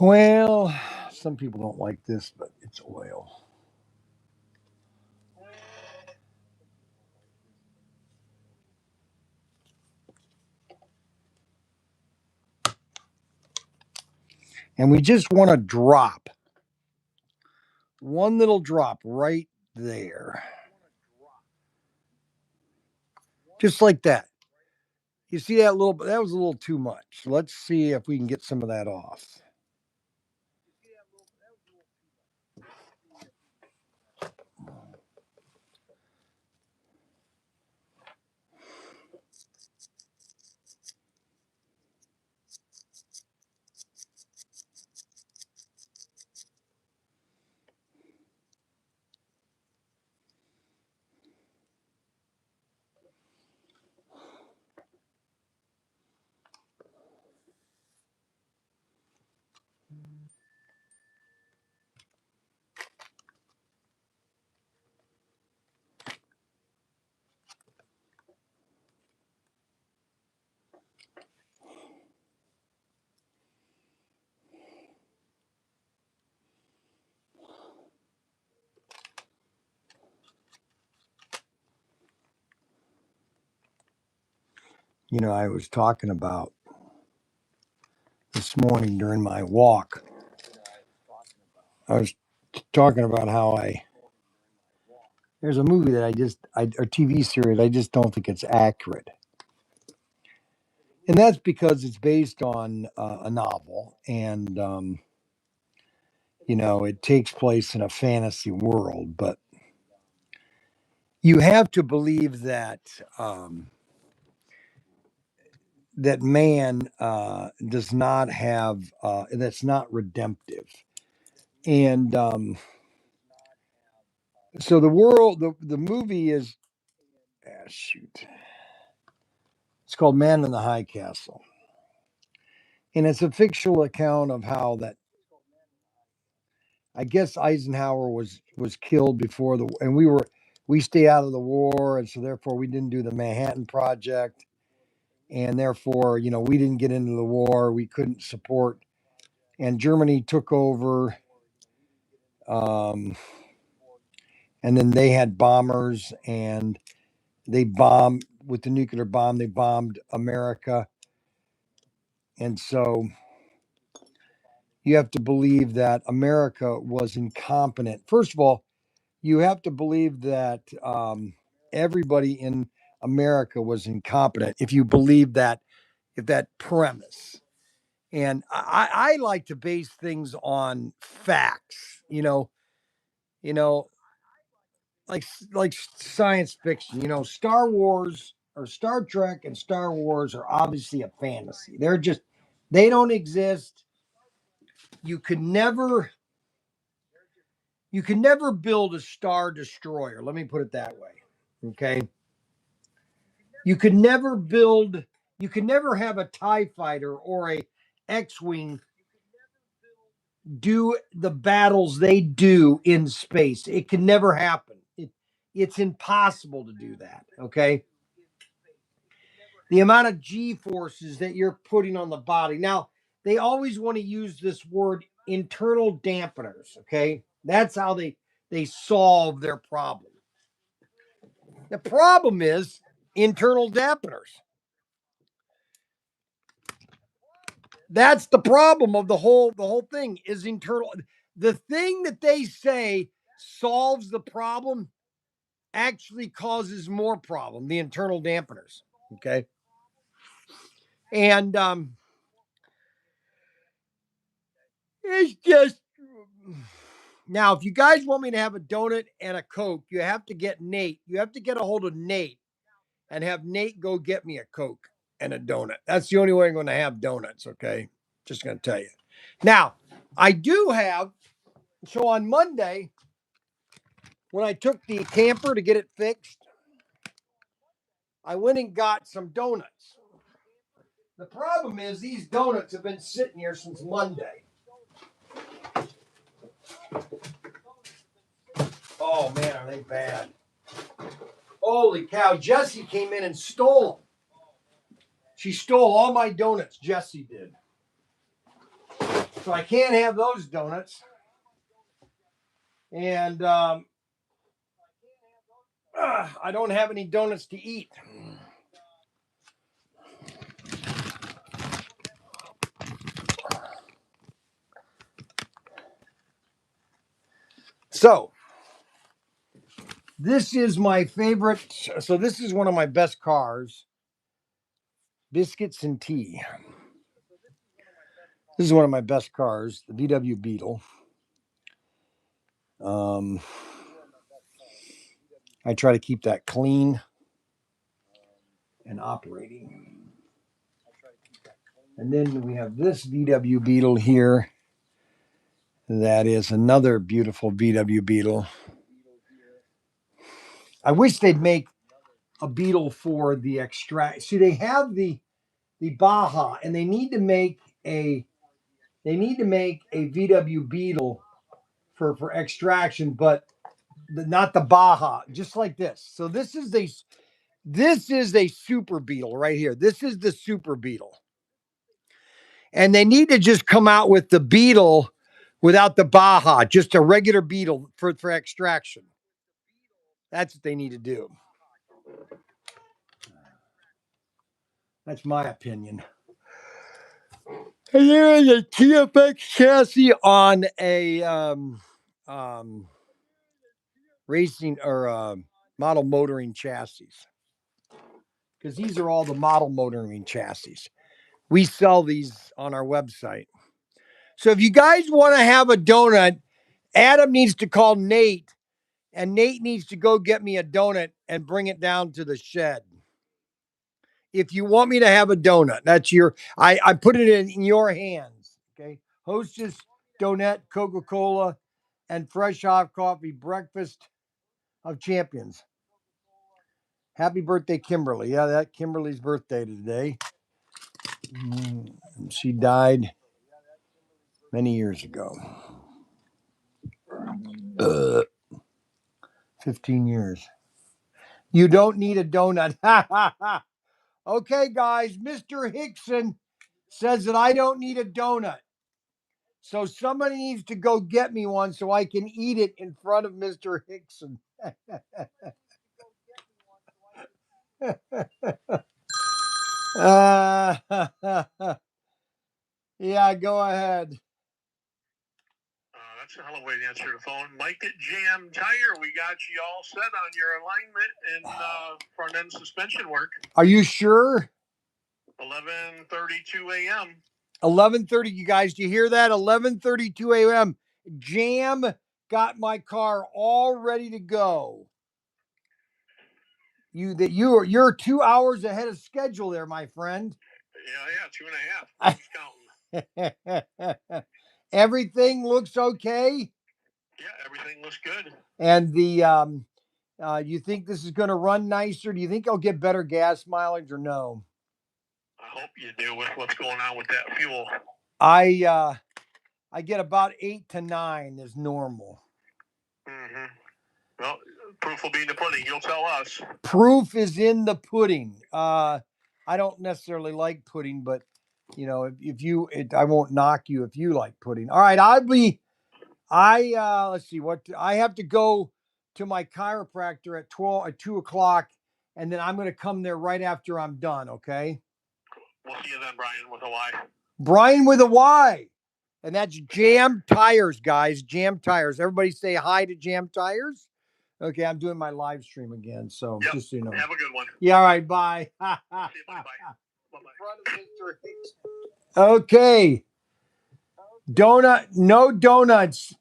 Well, some people don't like this, but it's oil. And we just want to drop one little drop right there. Just like that. You see that little, that was a little too much. Let's see if we can get some of that off. You know, I was talking about this morning during my walk. I was talking about how there's a movie that or TV series, I just don't think it's accurate. And that's because it's based on a novel and, you know, it takes place in a fantasy world, but you have to believe that that man does not have that's not redemptive, and so the world, the movie is shoot, it's called Man in the High Castle, and it's a fictional account of how that I guess Eisenhower was killed before and we stay out of the war, and so therefore we didn't do the Manhattan Project, and therefore, you know, we didn't get into the war, we couldn't support, and Germany took over, um, and then they had bombers, and they bombed with the nuclear bomb, they bombed America, and so you have to believe that America was incompetent. First of all, you have to believe that everybody in America was incompetent. If you believe that, if that premise, and I like to base things on facts. You know, like science fiction. You know, Star Wars or Star Trek and Star Wars are obviously a fantasy. They don't exist. You could never you can never build a star destroyer. Let me put it that way. Okay. You could never build, you could never have a TIE fighter or a X Wing do the battles they do in space. It can never happen. It's impossible to do that. Okay. The amount of G forces that you're putting on the body. Now, they always want to use this word internal dampeners. Okay. That's how they solve their problem. The problem is internal dampeners. That's the problem of the whole thing is internal. The thing that they say solves the problem actually causes more problem, the internal dampeners. Okay. And it's just now, if you guys want me to have a donut and a Coke, you have to get Nate. You have to get a hold of Nate and have Nate go get me a Coke and a donut. That's the only way I'm going to have donuts. Okay. Just going to tell you. Now, I do have, so on Monday, when I took the camper to get it fixed, I went and got some donuts. The problem is these donuts have been sitting here since Monday. Oh man, are they bad? Holy cow! Jesse came in and stole them. She stole all my donuts. Jessie did. So I can't have those donuts. And I don't have any donuts to eat. So this is my favorite. So this is one of my best cars. Biscuits and tea. This is one of my best cars, the VW Beetle. I try to keep that clean and operating. And then we have this VW Beetle here. That is another beautiful VW Beetle. I wish they'd make a Beetle for the extract. See, they have the Baja, and they need to make a VW Beetle for extraction, but not the Baja, just like this. So this is a super Beetle right here. This is the super Beetle. And they need to just come out with the Beetle without the Baja, just a regular Beetle for extraction. That's what they need to do. That's my opinion. And there is a TFX chassis on a racing or model motoring chassis. Because these are all the model motoring chassis. We sell these on our website. So if you guys want to have a donut, Adam needs to call Nate, and Nate needs to go get me a donut and bring it down to the shed. If you want me to have a donut, that's I put it in your hands. Okay. Hostess, donut, Coca-Cola, and fresh hot coffee, breakfast of champions. Happy birthday, Kimberly. Yeah, that's Kimberly's birthday today. She died many years ago. 15 years. You don't need a donut. Okay, guys. Mr. Hickson says that I don't need a donut. So somebody needs to go get me one so I can eat it in front of Mr. Hickson. Yeah, go ahead. That's a hell of a way to answer the phone. Mike at Jam Tire, we got you all set on your alignment and front end suspension work. Are you sure? 11:32 a.m. 11:30, you guys, do you hear that? 11:32 a.m. Jam got my car all ready to go. You're 2 hours ahead of schedule there, my friend. Yeah, 2.5. Who's counting? Everything looks okay. Yeah, everything looks good. And you think this is going to run nicer? Do you think I'll get better gas mileage or no? I hope you do with what's going on with that fuel. I get about 8 to 9 is normal. Mm-hmm. Well, proof will be in the pudding. You'll tell us. Proof is in the pudding. I don't necessarily like pudding, but I won't knock you if you like pudding. All right, let's see what I have to go to my chiropractor at 2:00, and then I'm going to come there right after I'm done. Okay. We'll see you then, Brian, with a Y. Brian with a Y. And that's Jam Tires, guys. Jam Tires. Everybody say hi to Jam Tires. Okay, I'm doing my live stream again, so just so you know. Have a good one. Yeah, all right, bye. Bye-bye. Okay. No donuts.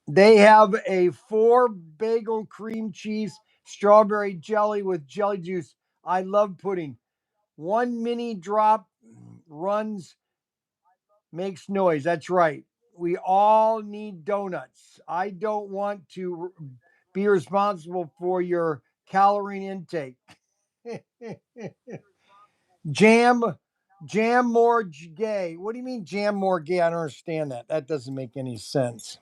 They have a 4 bagel cream cheese strawberry jelly with jelly juice. I love pudding. 1 mini drop makes noise. That's right. We all need donuts. I don't want to be responsible for your calorie intake. Jam more gay. What do you mean jam more gay? I don't understand that. That doesn't make any sense.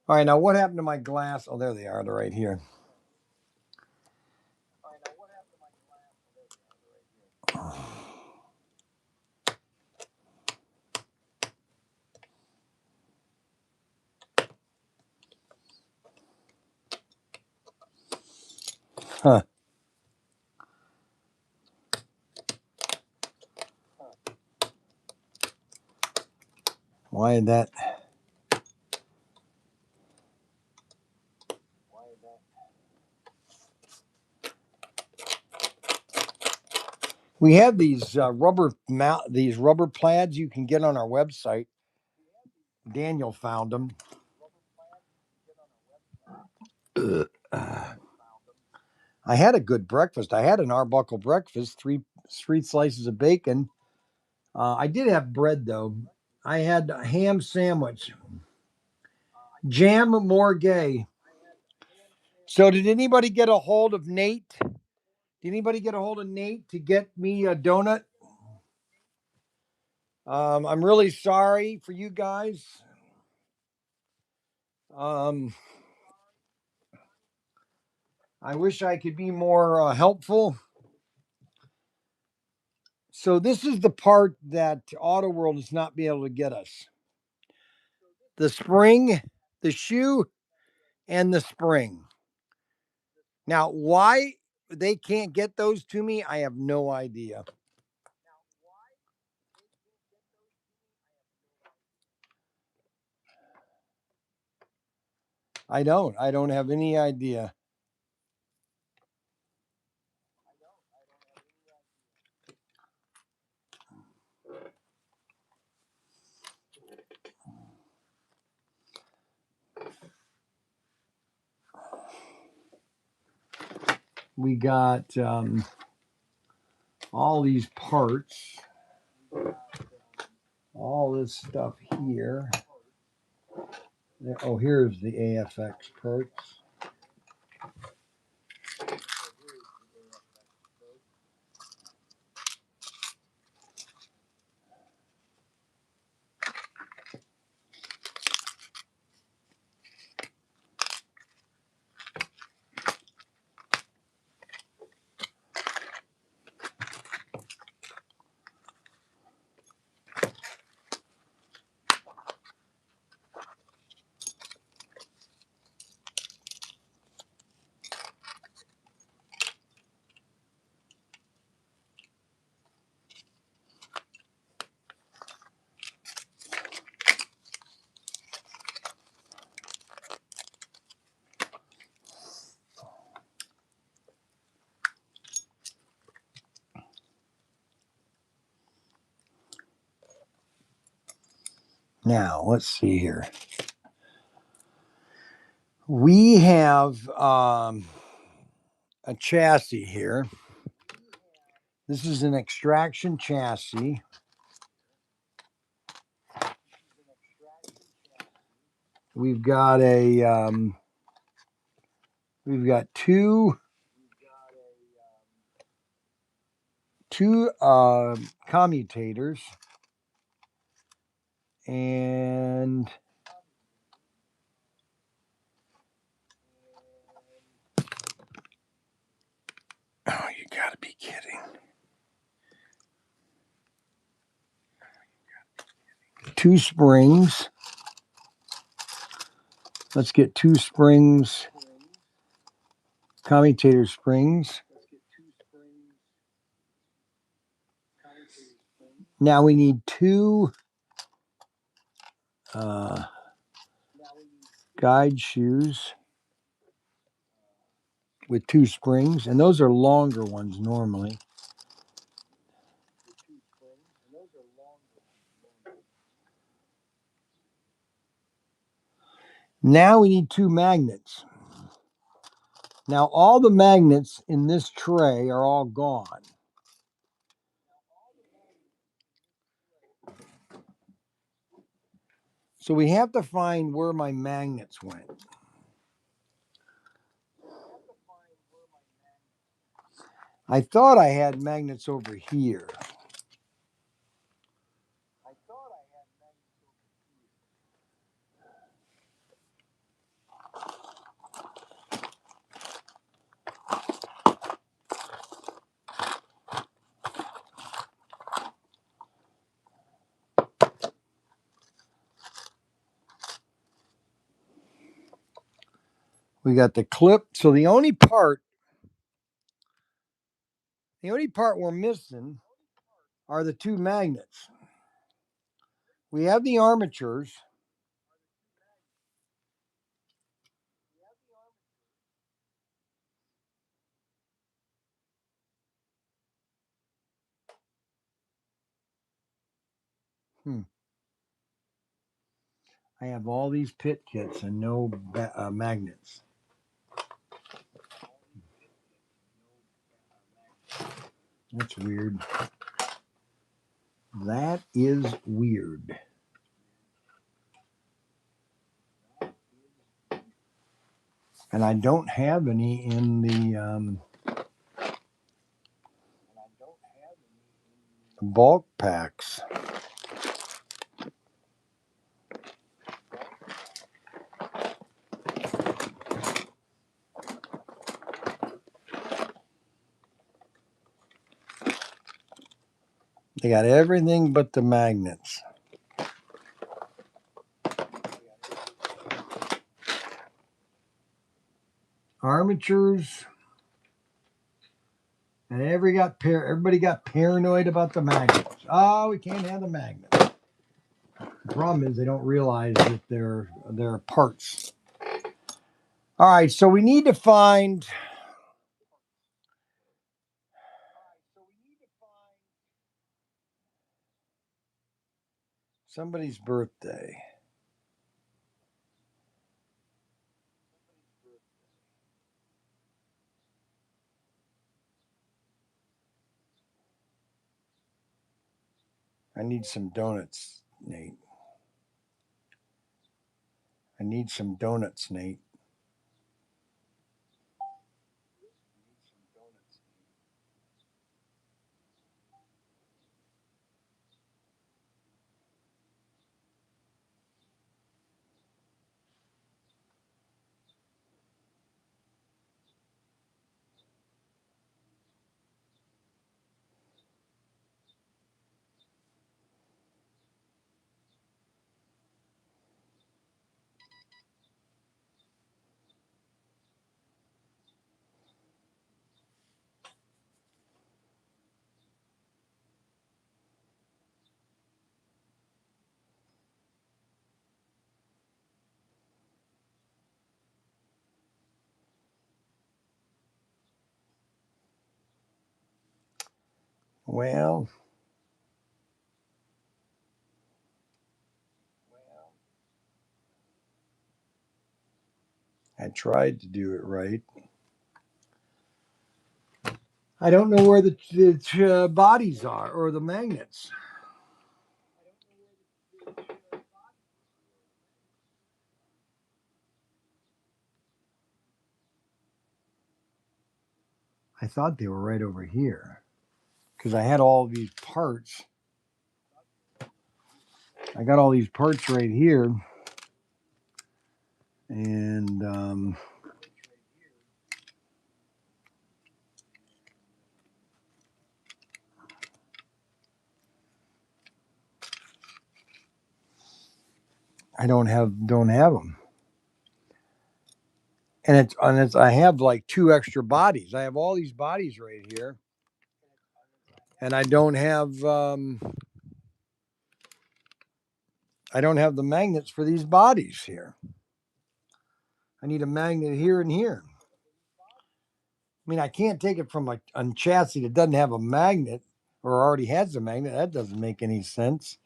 All right, now what happened to my glass? Oh, there they are. They're right here. Huh. Why did that? We have these rubber plaids you can get on our website. Daniel found them. I had a good breakfast. I had an Arbuckle breakfast, three slices of bacon. I did have bread though. I had a ham sandwich. Jam Morgay. So did anybody get a hold of Nate? Did anybody get a hold of Nate to get me a donut? I'm really sorry for you guys. I wish I could be more helpful. So this is the part that Auto World is not be able to get us. The spring, the shoe, and the spring. Now, why they can't get those to me, I have no idea. I don't have any idea. We got all these parts, all this stuff here. Oh, here's the AFX parts. Now, let's see here. We have a chassis here. This is an extraction chassis. We've got two commutators, and oh, you gotta be kidding. Two springs. Let's get two springs, commutator springs. Now we need two guide shoes with two springs, and those are longer ones normally. Now we need two magnets. Now all the magnets in this tray are all gone. So we have to find where my magnets went. I thought I had magnets over here. We got the clip. So the only part we're missing are the two magnets. We have the armatures. I have all these pit kits and no magnets. That's weird. That is weird. And I don't have any in the bulk packs. They got everything but the magnets. Armatures. And everybody got paranoid about the magnets. Oh, we can't have the magnets. The problem is they don't realize that they're parts. All right, so we need to find somebody's birthday. I need some donuts, Nate. I need some donuts, Nate. Well, I tried to do it right. I don't know where the bodies are or the magnets. I thought they were right over here because I had all these parts. I got all these parts right here, and I don't have them. And it's I have like two extra bodies. I have all these bodies right here, and I don't have the magnets for these bodies here. I need a magnet here and here. I mean, I can't take it from a chassis that doesn't have a magnet or already has a magnet. That doesn't make any sense.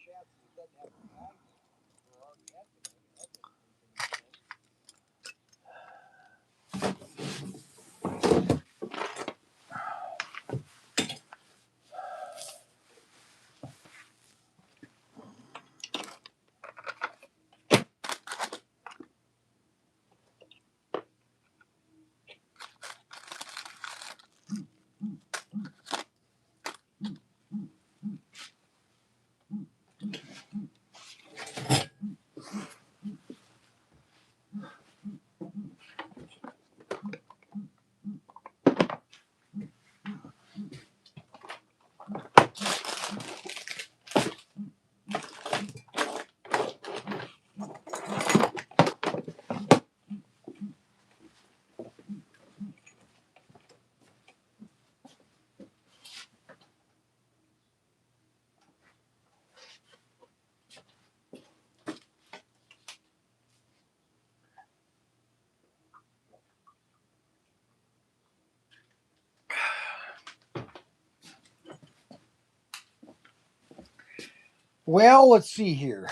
Well, let's see here.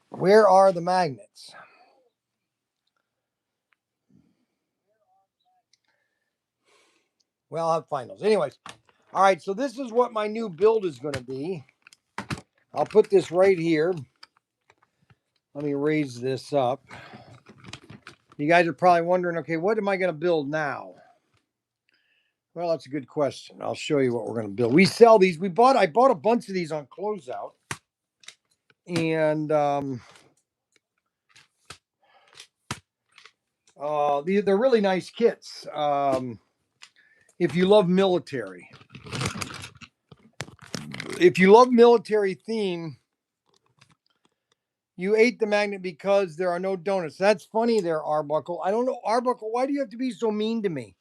Where are the magnets? Well, I'll have to find those. Anyways, all right, so this is what my new build is going to be. I'll put this right here. Let me raise this up. You guys are probably wondering, okay, what am I going to build now? Well, that's a good question. I'll show you what we're going to build. We sell these. I bought a bunch of these on closeout. And they're really nice kits. If you love military. If you love military theme, you ate the magnet because there are no donuts. That's funny there, Arbuckle. I don't know, Arbuckle, why do you have to be so mean to me?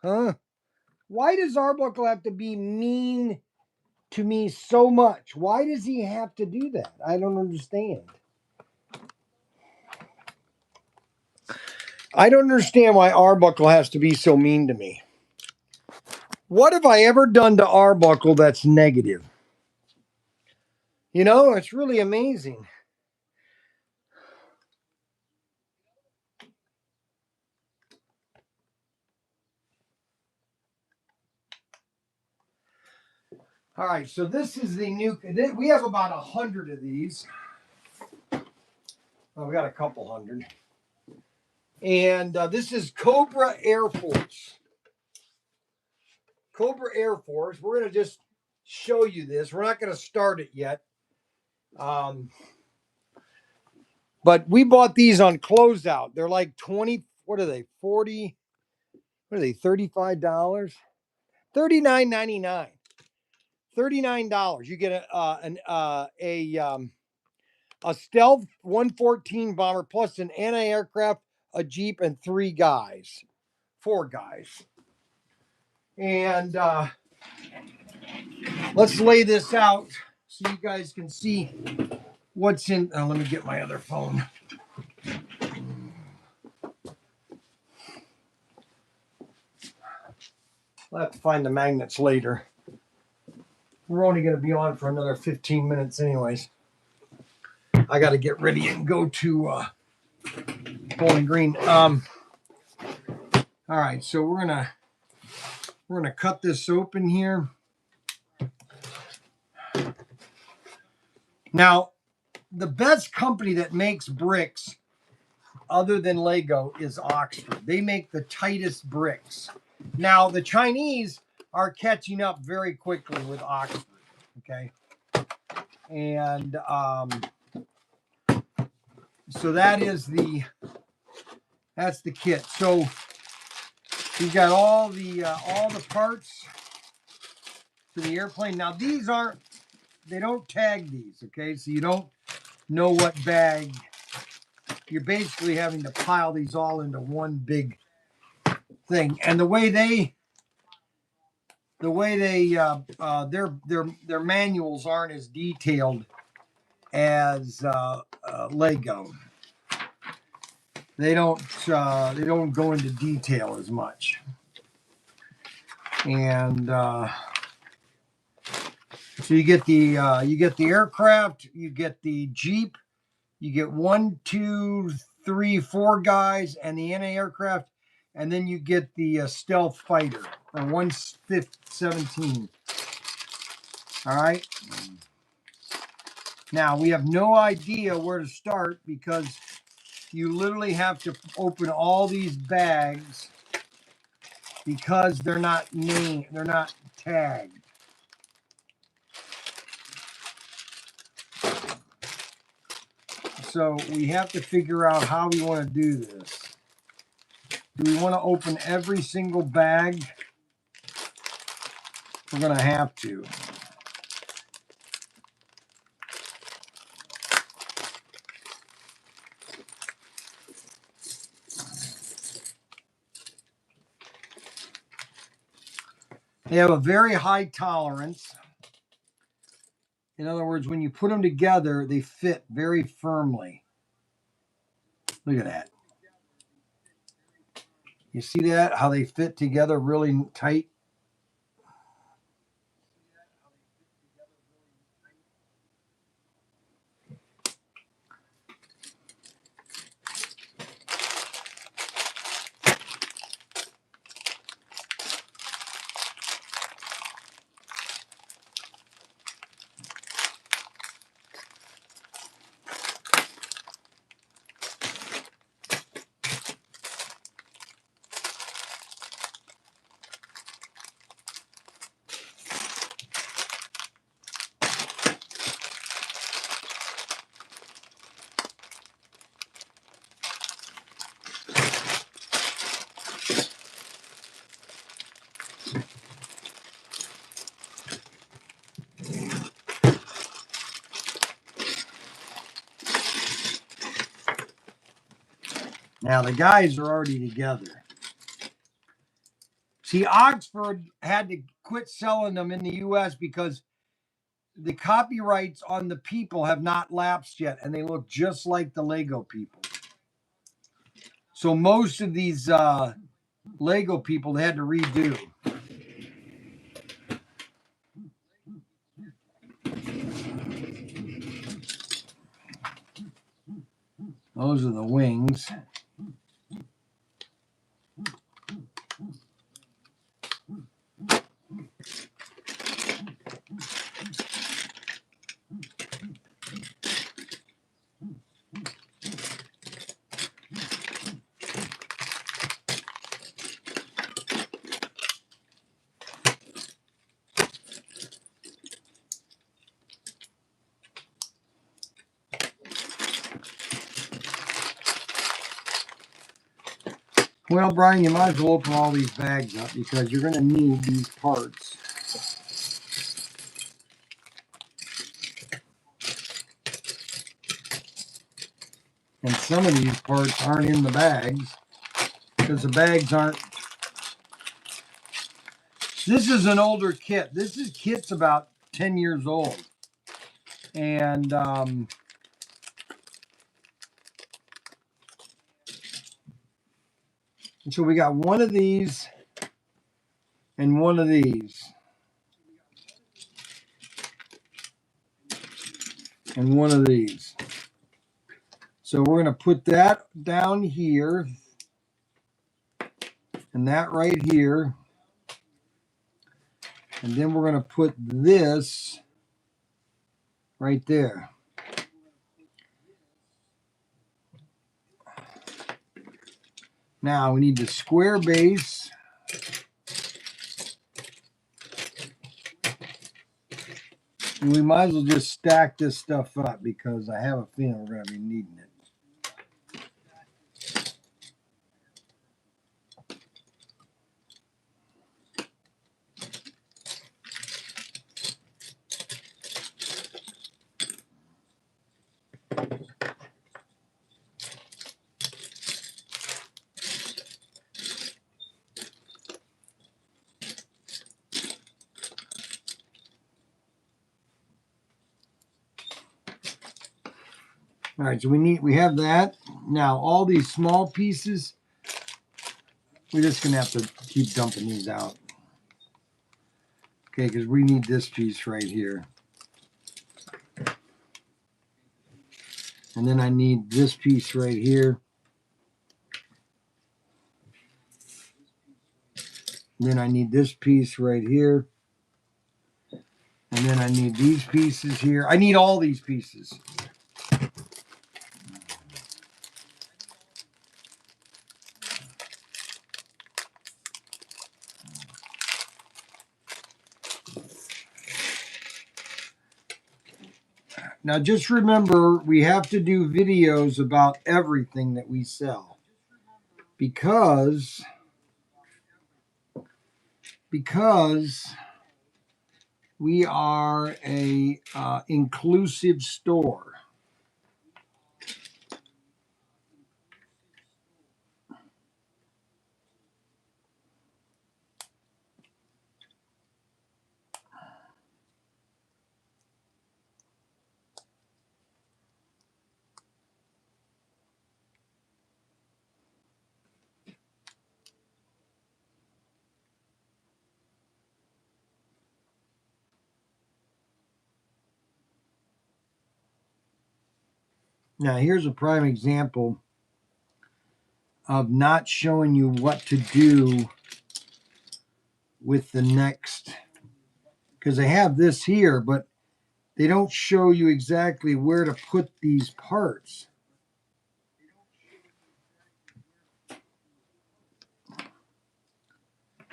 Huh? Why does Arbuckle have to be mean to me so much? Why does he have to do that? I don't understand. I don't understand why Arbuckle has to be so mean to me. What have I ever done to Arbuckle that's negative? You know, it's really amazing. All right, so this is the new. We have about 100 of these. Well, we got a couple hundred. And this is Cobra Air Force. Cobra Air Force. We're going to just show you this. We're not going to start it yet. But we bought these on closeout. They're like 20, what are they? 40, what are they? $35? $39.99. $39. You get a stealth 114 bomber plus an anti-aircraft, a Jeep, and four guys. And let's lay this out so you guys can see what's in. Let me get my other phone. I'll have to find the magnets later. We're only going to be on for another 15 minutes anyways. I got to get ready and go to Bowling Green. All right, so we're gonna cut this open here. Now, the best company that makes bricks other than Lego is Oxford. They make the tightest bricks. Now, the Chinese are catching up very quickly with Oxford, okay? And so that's the kit. So you've got all the parts for the airplane. Now, they don't tag these, okay? So you don't know what bag. You're basically having to pile these all into one big thing. And the way their manuals aren't as detailed as Lego. They don't go into detail as much. And so you get the aircraft, you get the Jeep, you get 1, 2, 3, 4 guys, and the anti-aircraft, and then you get the stealth fighter or 1/17. All right. Now we have no idea where to start because you literally have to open all these bags because they're not named, they're not tagged. So we have to figure out how we want to do this. Do we want to open every single bag? We're going to have to. They have a very high tolerance. In other words, when you put them together, they fit very firmly. Look at that. You see that? How they fit together really tight? Now the guys are already together. See, Oxford had to quit selling them in the US because the copyrights on the people have not lapsed yet, and they look just like the Lego people. So most of these Lego people they had to redo. Those are the wings. Well, Brian, you might as well open all these bags up because you're going to need these parts. And some of these parts aren't in the bags because the bags aren't. This is an older kit. Kit's about 10 years old. And so we got one of these and one of these. And one of these. So we're going to put that down here and that right here. And then we're going to put this right there. Now we need the square base. And we might as well just stack this stuff up because I have a feeling we're going to be needing it. All right, so we have that. Now all these small pieces, we're just gonna have to keep dumping these out. Okay, because we need this piece right here. And then I need this piece right here. And then I need this piece right here. And then I need these pieces here. I need all these pieces. Now, just remember, we have to do videos about everything that we sell because we are a inclusive store. Now, here's a prime example of not showing you what to do with the next, because they have this here, but they don't show you exactly where to put these parts.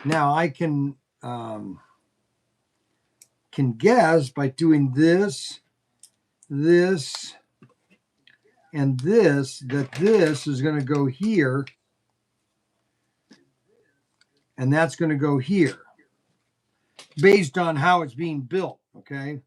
Now, I can guess by doing this, this, and this, that this is going to go here, and that's going to go here, based on how it's being built, okay?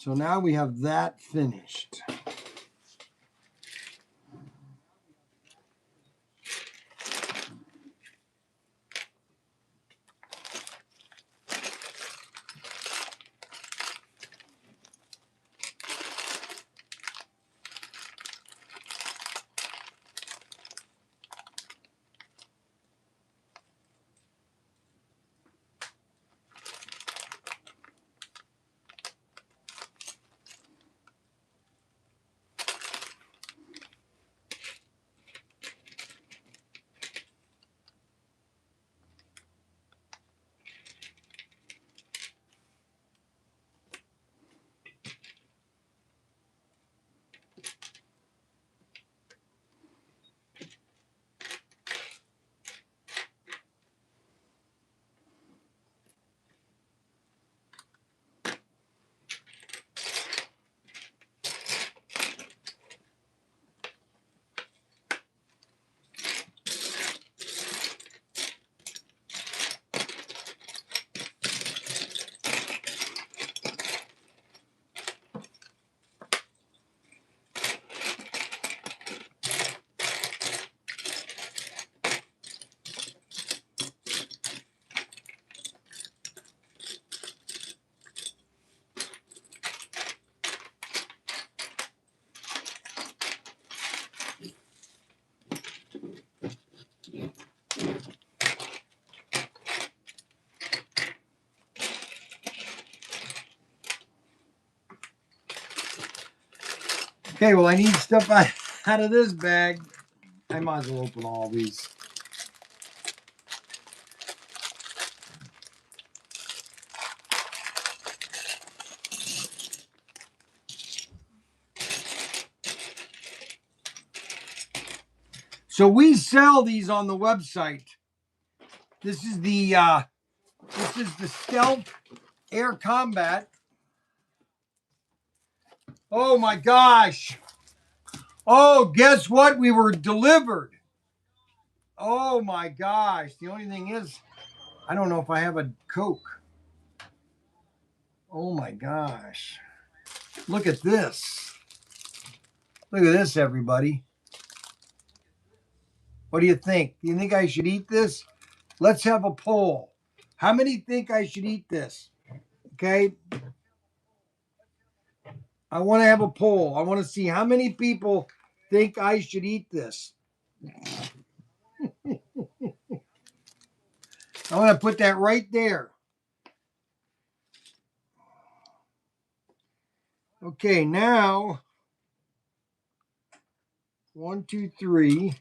So now we have that finished. Okay, well, I need stuff out of this bag. I might as well open all these. So we sell these on the website. This is the Stealth Air Combat. Oh my gosh. Oh, guess what? We were delivered. Oh my gosh. The only thing is, I don't know if I have a Coke. Oh my gosh. Look at this. Look at this, everybody. What do you think? Do you think I should eat this? Let's have a poll. How many think I should eat this? Okay. I want to have a poll. I want to see how many people think I should eat this. I want to put that right there. Okay, now 1, 2, 3.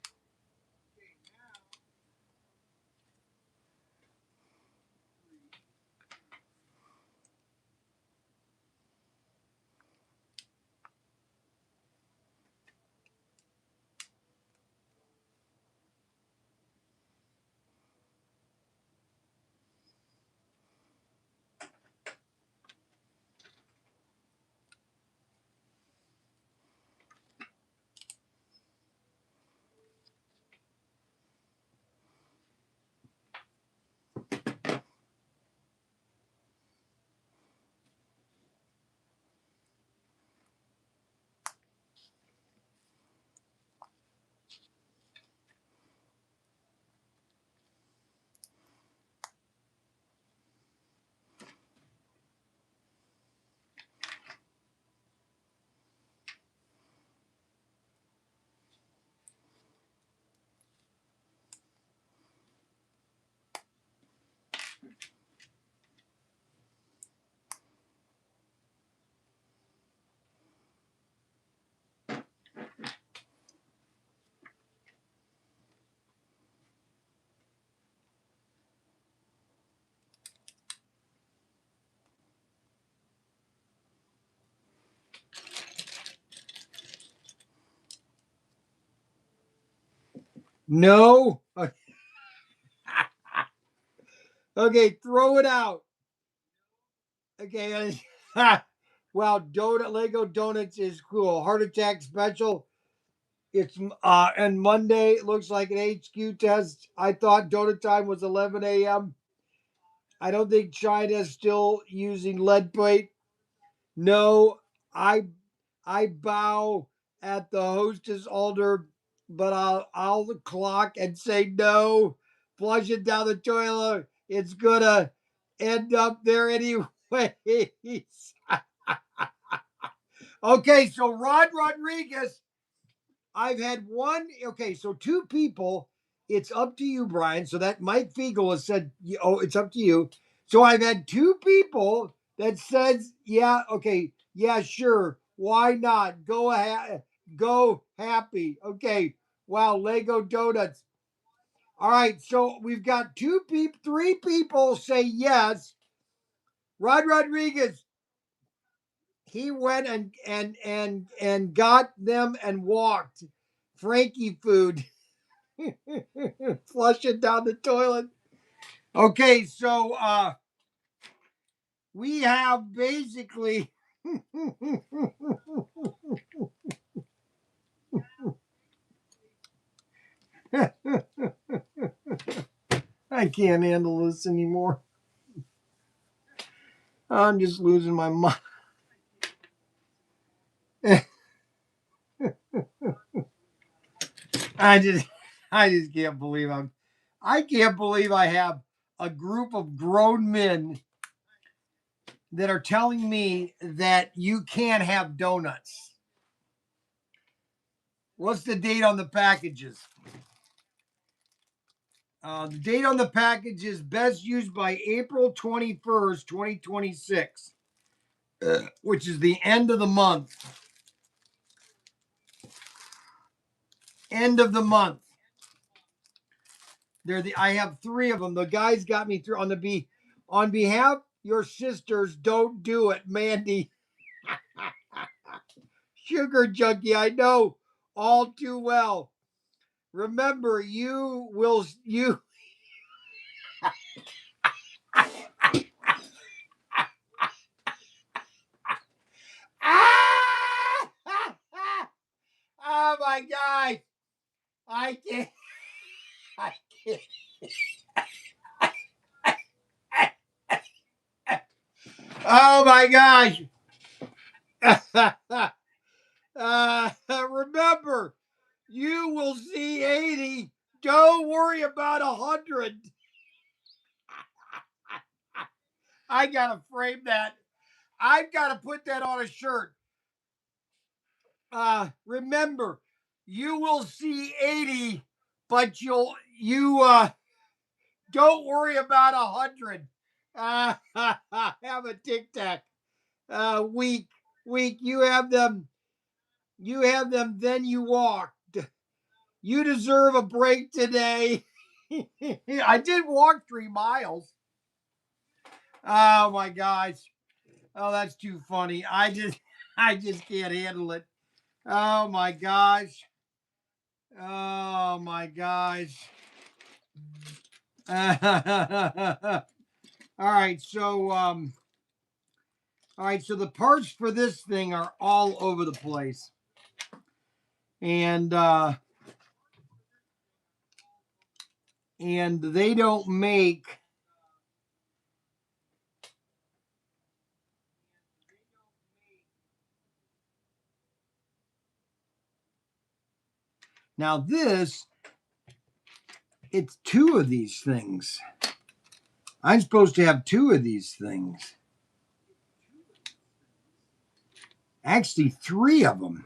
No. Okay, throw it out. Okay. Wow, Lego Donuts is cool. Heart attack special. It's and Monday. It looks like an HQ test. I thought donut time was 11 a.m. I don't think China's still using lead plate. No, I bow at the hostess altar, but I'll clock and say no. Flush it down the toilet. It's gonna end up there anyways. Okay, so Rod Rodriguez, I've had one. Okay, so two people. It's up to you, Brian. So that Mike Fiegel has said, "Oh, it's up to you." So I've had two people that says, "Yeah, okay, yeah, sure, why not? Go ahead, go happy." Okay, wow, Lego donuts. All right, so we've got three people say yes. Rod Rodriguez, he went and got them and walked. Frankie food. Flush it down the toilet. Okay, so we have basically I can't handle this anymore. I'm just losing my mind. I just can't believe I can't believe I have a group of grown men that are telling me that you can't have donuts. What's the date on the packages? The date on the package is best used by April 21st, 2026, which is the end of the month. End of the month. I have three of them. The guys got me through on behalf your sisters. Don't do it, Mandy. Sugar junkie, I know all too well. Remember, you. Oh my God. I can't. I can't. Oh my gosh. Remember, you will see 80. Don't worry about 100. I gotta frame that. I've got to put that on a shirt. Remember, you will see 80, but you don't worry about 100. Have a tic tac. Week. You have them. You have them. Then you walk. You deserve a break today. I did walk 3 miles. Oh my gosh. Oh, that's too funny. I just can't handle it. Oh my gosh. Oh my gosh. All right, so the parts for this thing are all over the place. And they don't make now this it's two of these things. I'm supposed to have two of these things. Actually, three of them.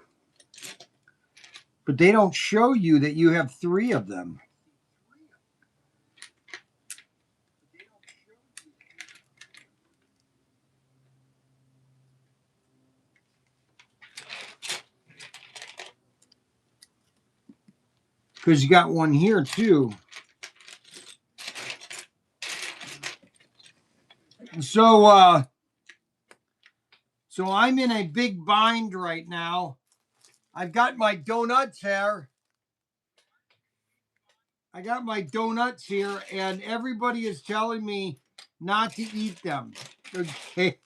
But they don't show you that you have three of them. Because you got one here too. So I'm in a big bind right now. I've got my donuts here. I got my donuts here, and everybody is telling me not to eat them. Okay.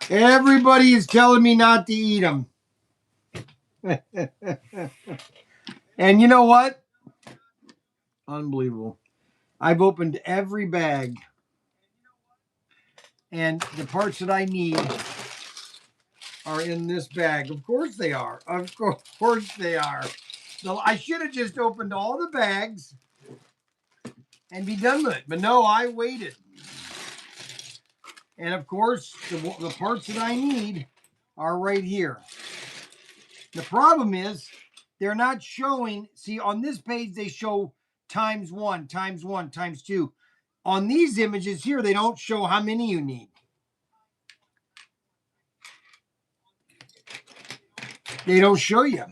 Everybody is telling me not to eat them. And you know what? Unbelievable. I've opened every bag. And the parts that I need are in this bag. Of course they are. Of course they are. So I should have just opened all the bags and be done with it. But no, I waited. And of course, the parts that I need are right here. The problem is they're not showing. See, on this page, they show times 1, times 1, times 2. On these images here, they don't show how many you need. They don't show you.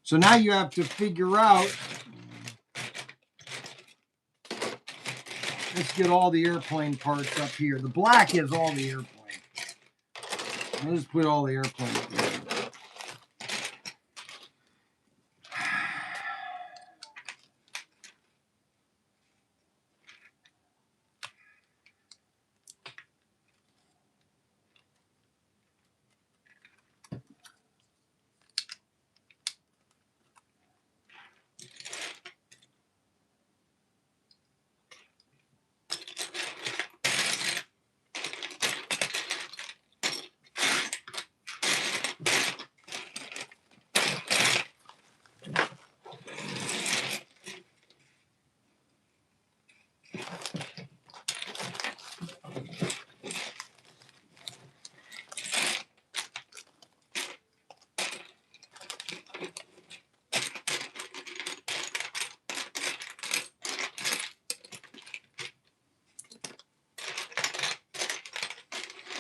So now you have to figure out. Let's get all the airplane parts up here. The black is all the airplane. Let's put all the airplane up here.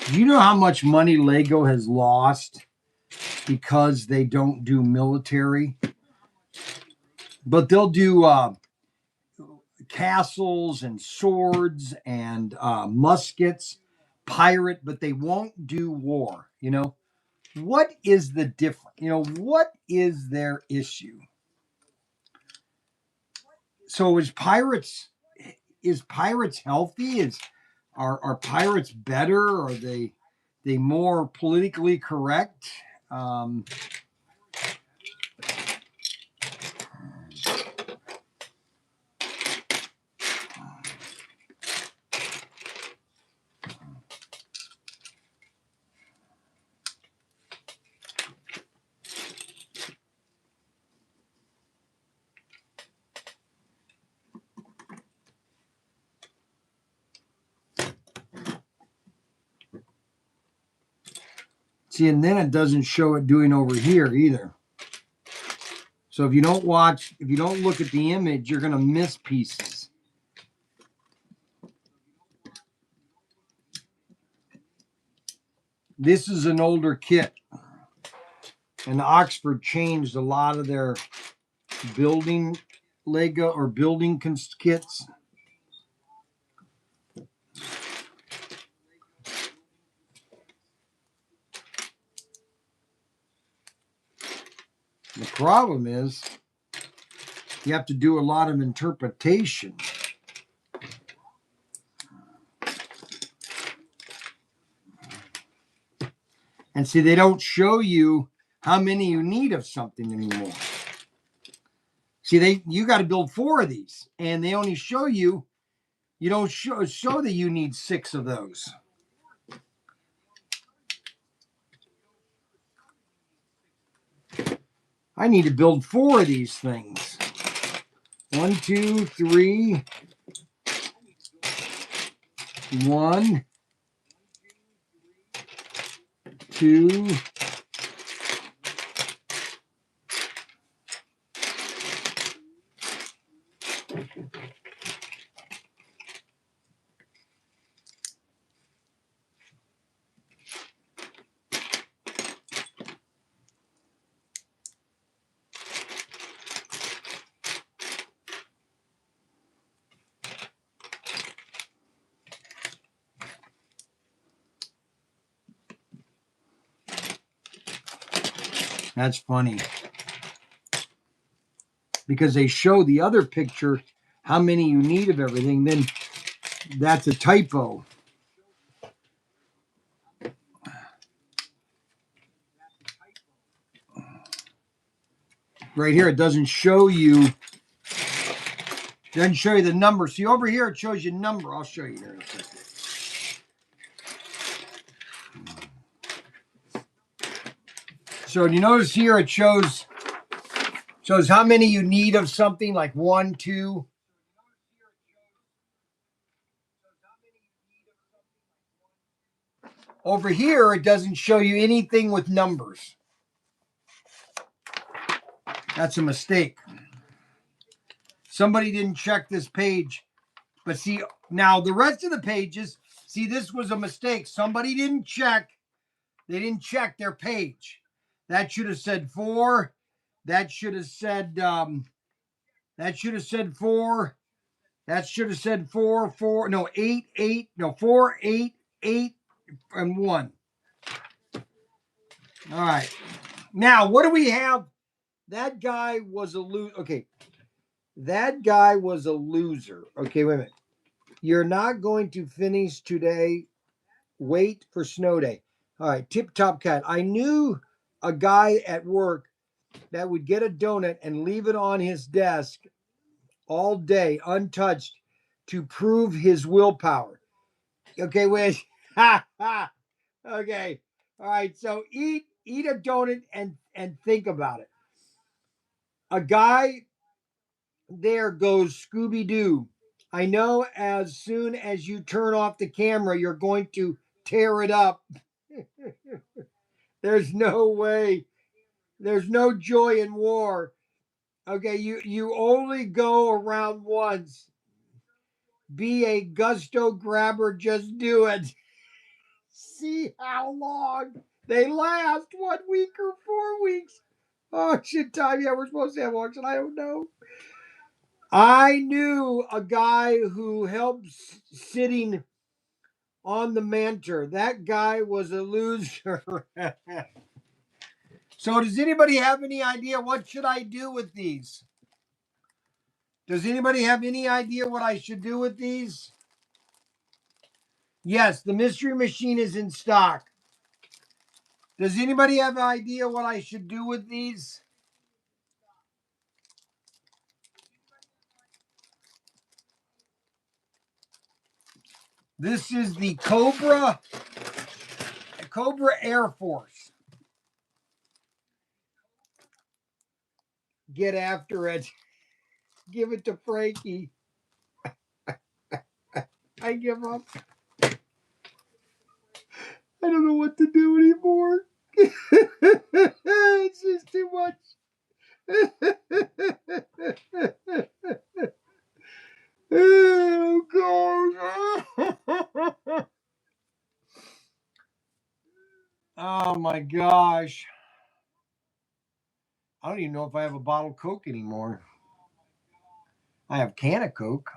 Do you know how much money Lego has lost because they don't do military? But they'll do castles and swords and muskets, pirate, but they won't do war. You know, what is the difference? You know, what is their issue? So is pirates healthy? Are pirates better? Are they more politically correct? See, and then it doesn't show it doing over here either. So if you don't look at the image, you're going to miss pieces. This is an older kit. And Oxford changed a lot of their building Lego or building kits. The problem is you have to do a lot of interpretation. And see, they don't show you how many you need of something anymore. See, you got to build 4 of these, and they only show you don't show that you need 6 of those. I need to build 4 of these things. 1, 2, 3. 1, 2. That's funny. Because they show the other picture how many you need of everything, then that's a typo. Right here, it doesn't show you the number. See, over here, it shows you number. I'll show you here in a second. So you notice here it shows how many you need of something, like 1, 2. Over here, it doesn't show you anything with numbers. That's a mistake. Somebody didn't check this page. But see, now the rest of the pages, see, this was a mistake. Somebody didn't check. They didn't check their page. That should have said 4. That should have said 4. That should have said 4, 4, no, 8, 8, no, 4, 8, 8, and 1. All right. Now, what do we have? That guy was a loser. Okay. That guy was a loser. Okay, wait a minute. You're not going to finish today. Wait for snow day. All right, Tip Top Cat. I knew a guy at work that would get a donut and leave it on his desk all day untouched to prove his willpower. Okay, wait. Ha ha. Okay. All right. So eat a donut and think about it. A guy there goes Scooby Doo. I know as soon as you turn off the camera, you're going to tear it up. There's no way. There's no joy in war. Okay, you only go around once. Be a gusto grabber, just do it. See how long they last. 1 week or 4 weeks. Auction time. Yeah, we're supposed to have auction. I don't know. I knew a guy who helped sitting on the mentor. That guy was a loser. So does anybody have any idea what should I do with these? Does anybody have any idea what I should do with these? Yes, the mystery machine is in stock. Does anybody have an idea what I should do with these? This is the Cobra Air Force. Get after it. Give it to Frankie. I give up. I don't know what to do anymore. It's just too much. Oh, gosh. Oh, my gosh. I don't even know if I have a bottle of Coke anymore. I have a can of Coke.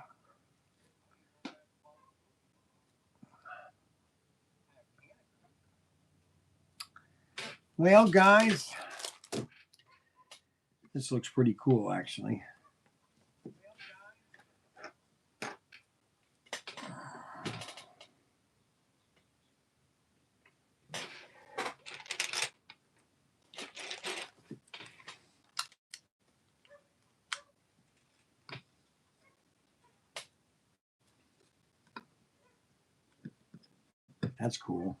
Well, guys, this looks pretty cool, actually. That's cool.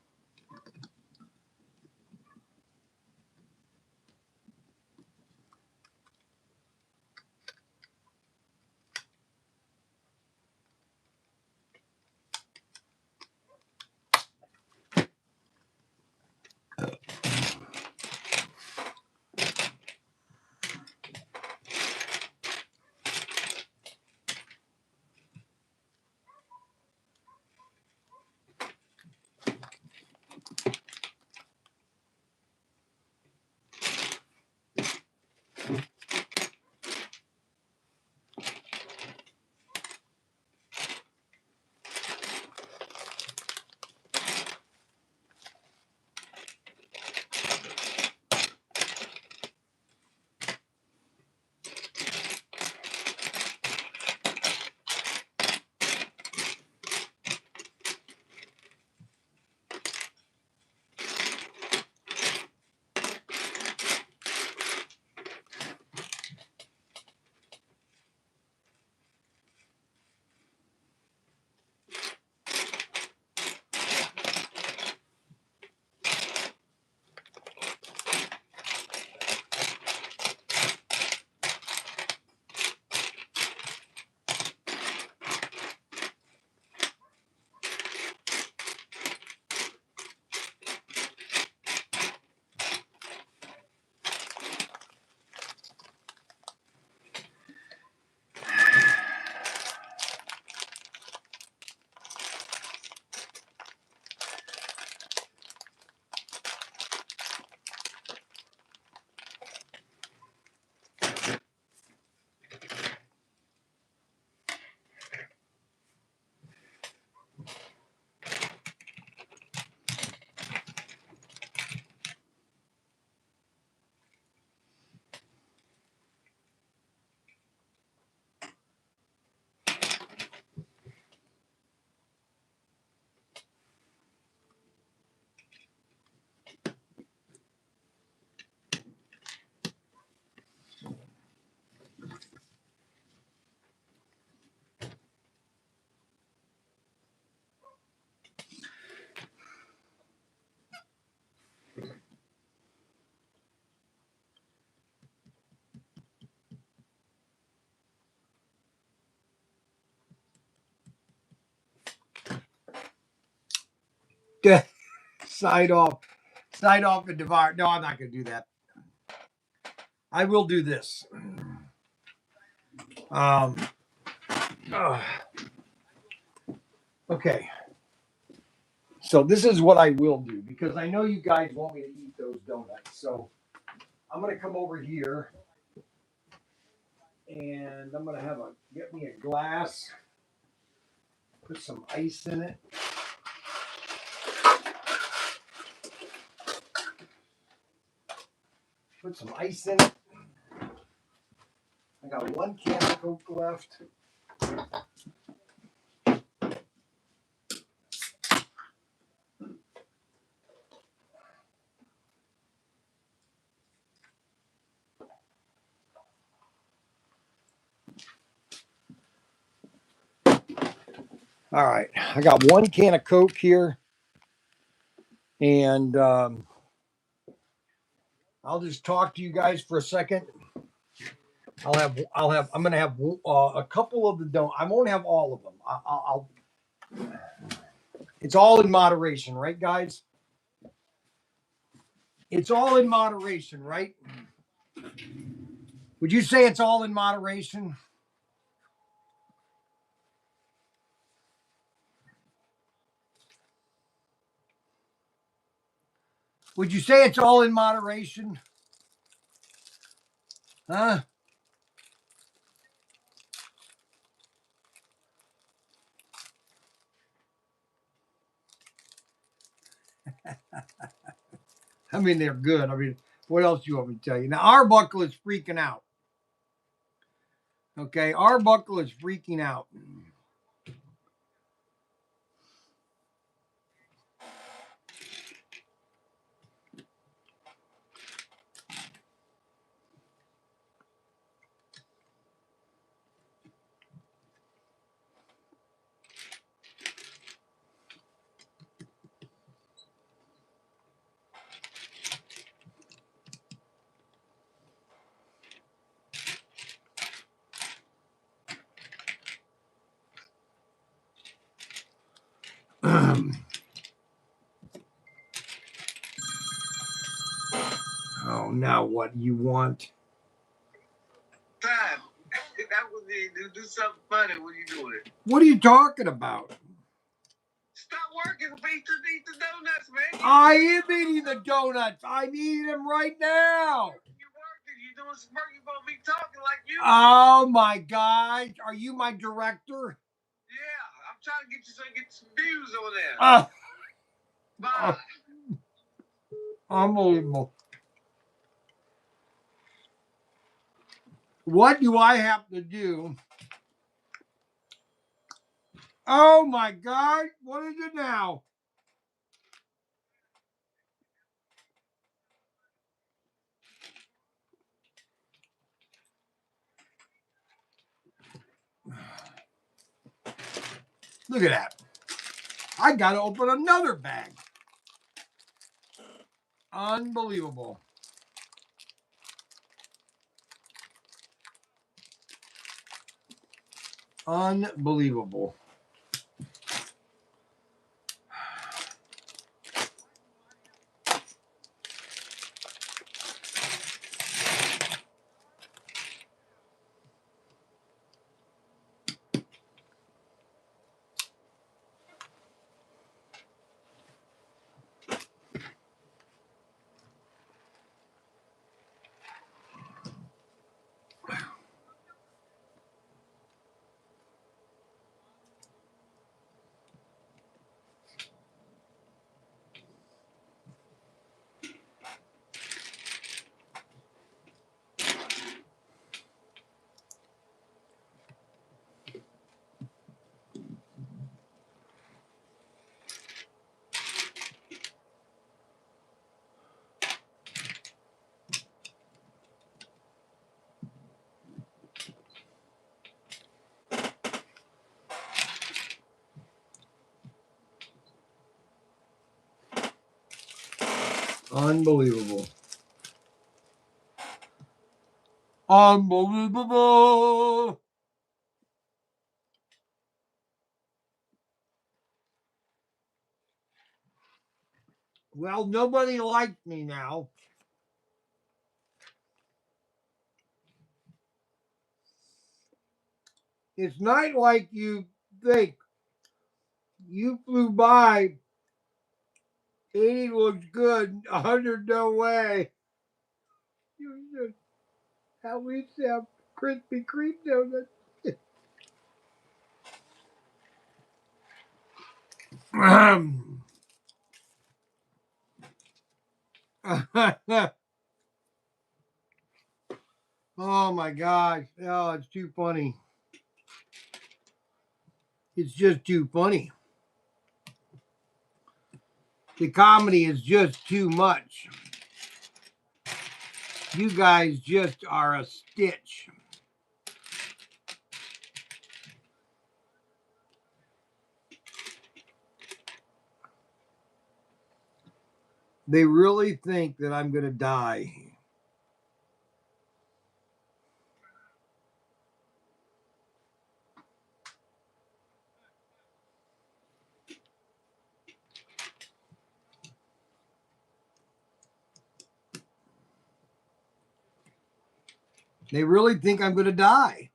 Sign off. Sign off and devour. No, I'm not going to do that. I will do this. Uh, okay. So this is what I will do because I know you guys want me to eat those donuts. So I'm going to come over here and I'm going to get me a glass, put some ice in it. Put some ice in it. I got 1 can of Coke left. All right, I got 1 can of Coke here, and I'll just talk to you guys for a second. I'm gonna have a couple of the donuts. I won't have all of them. I'll it's all in moderation, right, guys? It's all in moderation, right? Would you say it's all in moderation? Would you say it's all in moderation? Huh? I mean, they're good. I mean, what else do you want me to tell you? Now, Arbuckle is freaking out. Okay, Arbuckle is freaking out. Oh, now what you want? Time. That was it. Do something funny when you do it. What are you talking about? Stop working. Eat the donuts, man. I am eating the donuts. I'm eating them right now. You working. You doing some work. You gonna be talking like you. Oh my God! Are you my director? Yeah, I'm trying to get some views over there. Bye. Unbelievable. What do I have to do? Oh my God! What is it now? Look at that. I got to open another bag. Unbelievable. Unbelievable. Unbelievable. Unbelievable. Well, nobody likes me now. It's not like you think. You flew by. 80 looks good. 100, no way. You should at least have Krispy Kreme donuts. Oh my gosh. Oh, it's too funny. It's just too funny. The comedy is just too much. You guys just are a stitch. They really think that I'm going to die. They really think I'm going to die.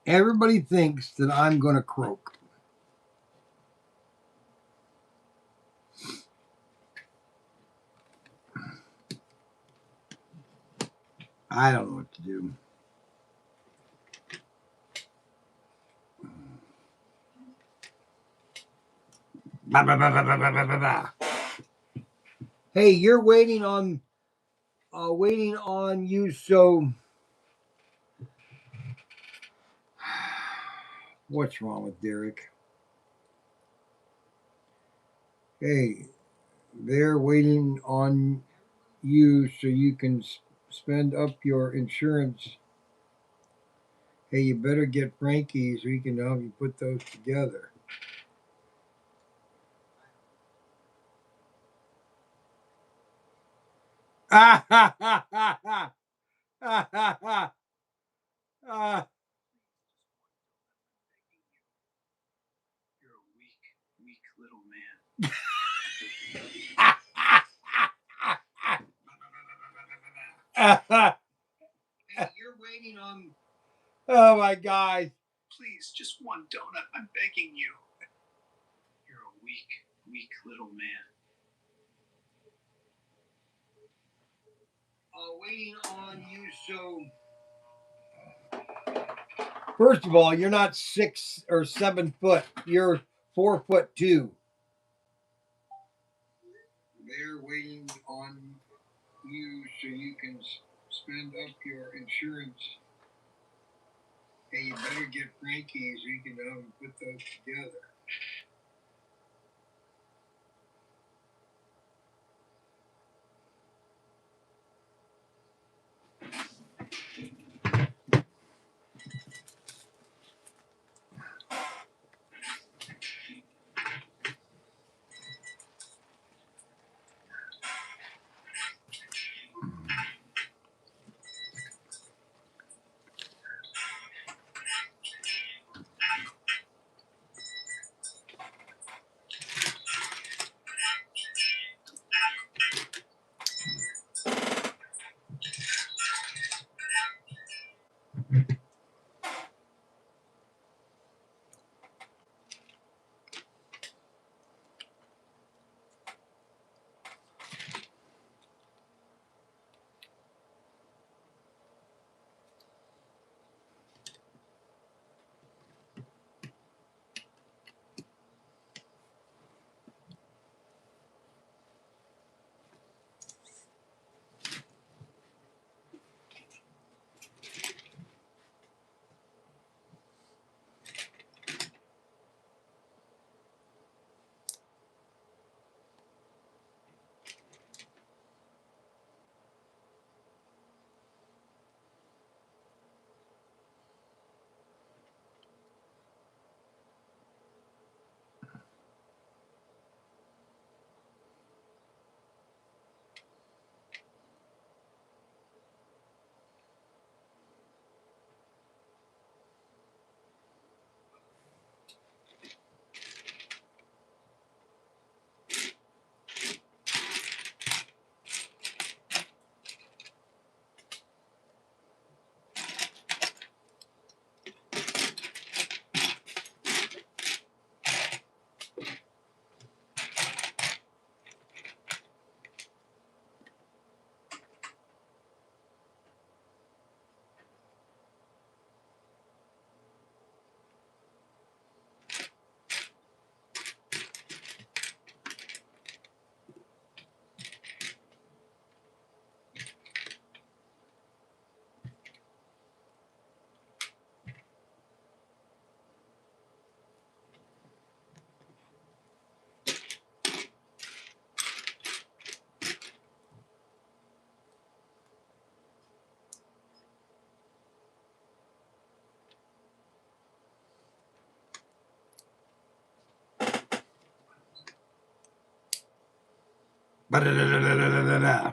Everybody thinks that I'm going to croak. I don't know what to do. Bah, bah, bah, bah, bah, bah, bah, bah. Hey, you're waiting on you. So, what's wrong with Derek? Hey, they're waiting on you so you can spend up your insurance. Hey, you better get Frankie so he can help you put those together. Ah ha ha ha ha ha ha ha. You're a weak little man. Hey, you're waiting on. Oh my God. Please, just one donut. I'm begging you. You're a weak little man. Waiting on you so. First of all, you're not 6 or 7 foot. You're 4'2". They're waiting on you so you can spend up your insurance. Hey, you better get Frankie so you can help him put those together. Ba-da-da-da-da-da-da-da.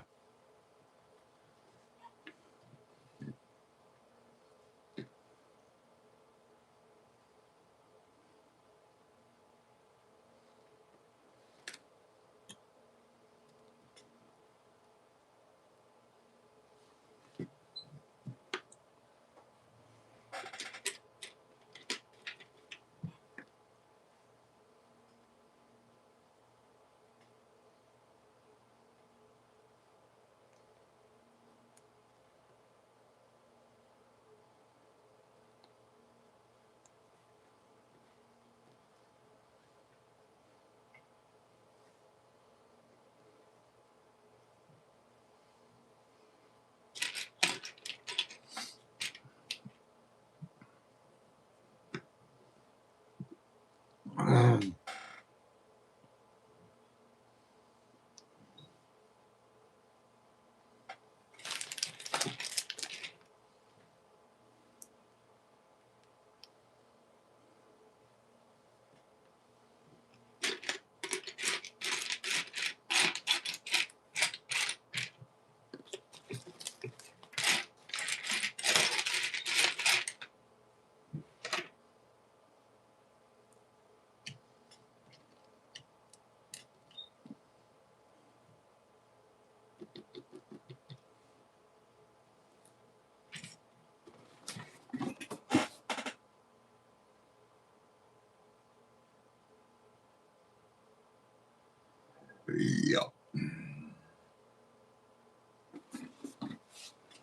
Yep.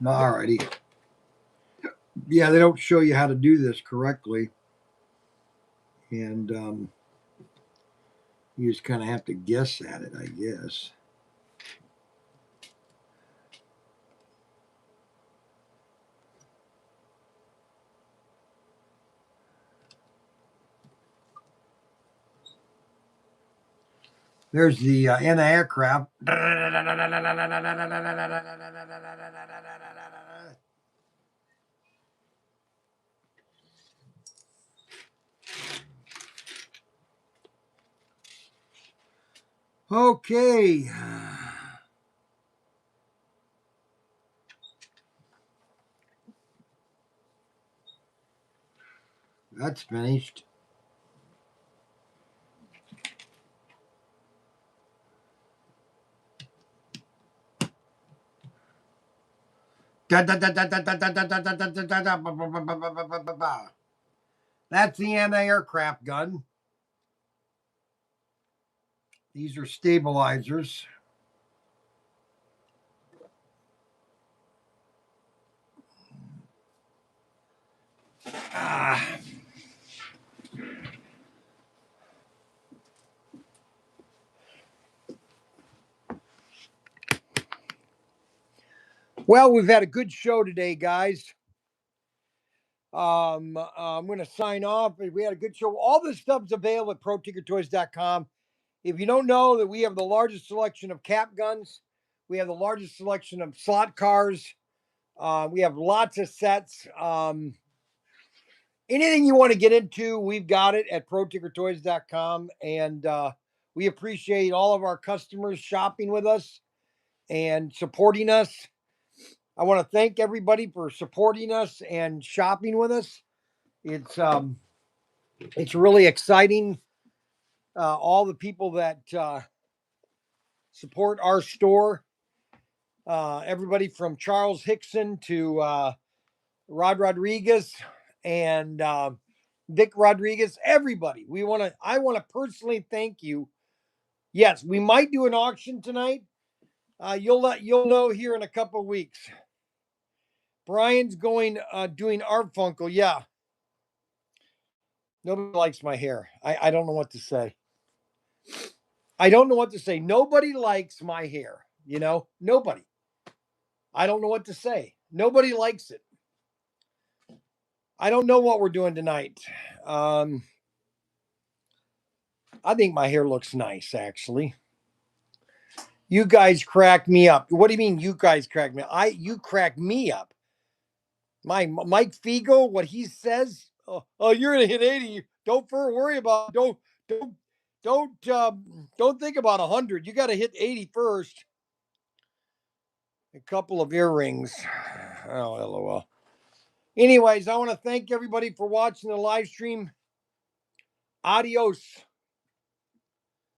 Alrighty. Yeah, they don't show you how to do this correctly. And you just kind of have to guess at it, I guess. There's the anti-aircraft. Okay. That's finished. That's the anti-aircraft gun. These are stabilizers. Ah. Well, we've had a good show today, guys. I'm going to sign off. We had a good show. All this stuff's available at ProTinkerToys.com. If you don't know that we have the largest selection of cap guns, we have the largest selection of slot cars. We have lots of sets. Anything you want to get into, we've got it at ProTinkerToys.com. And we appreciate all of our customers shopping with us and supporting us. I want to thank everybody for supporting us and shopping with us. It's really exciting. All the people that support our store, everybody from Charles Hickson to Rod Rodriguez and Vic Rodriguez, everybody. I want to personally thank you. Yes, we might do an auction tonight. You'll know here in a couple of weeks. Brian's doing Art Funkel. Yeah. Nobody likes my hair. I don't know what to say. I don't know what to say. Nobody likes my hair. Nobody. I don't know what to say. Nobody likes it. I don't know what we're doing tonight. I think my hair looks nice, actually. You guys crack me up. What do you mean you guys crack me up? You crack me up. Mike Figo, what he says, oh, you're gonna hit 80. Don't worry about it. Don't don't think about 100. You got to hit 80 first. A couple of earrings. Oh, lol. Anyways, I want to thank everybody for watching the live stream. Adios.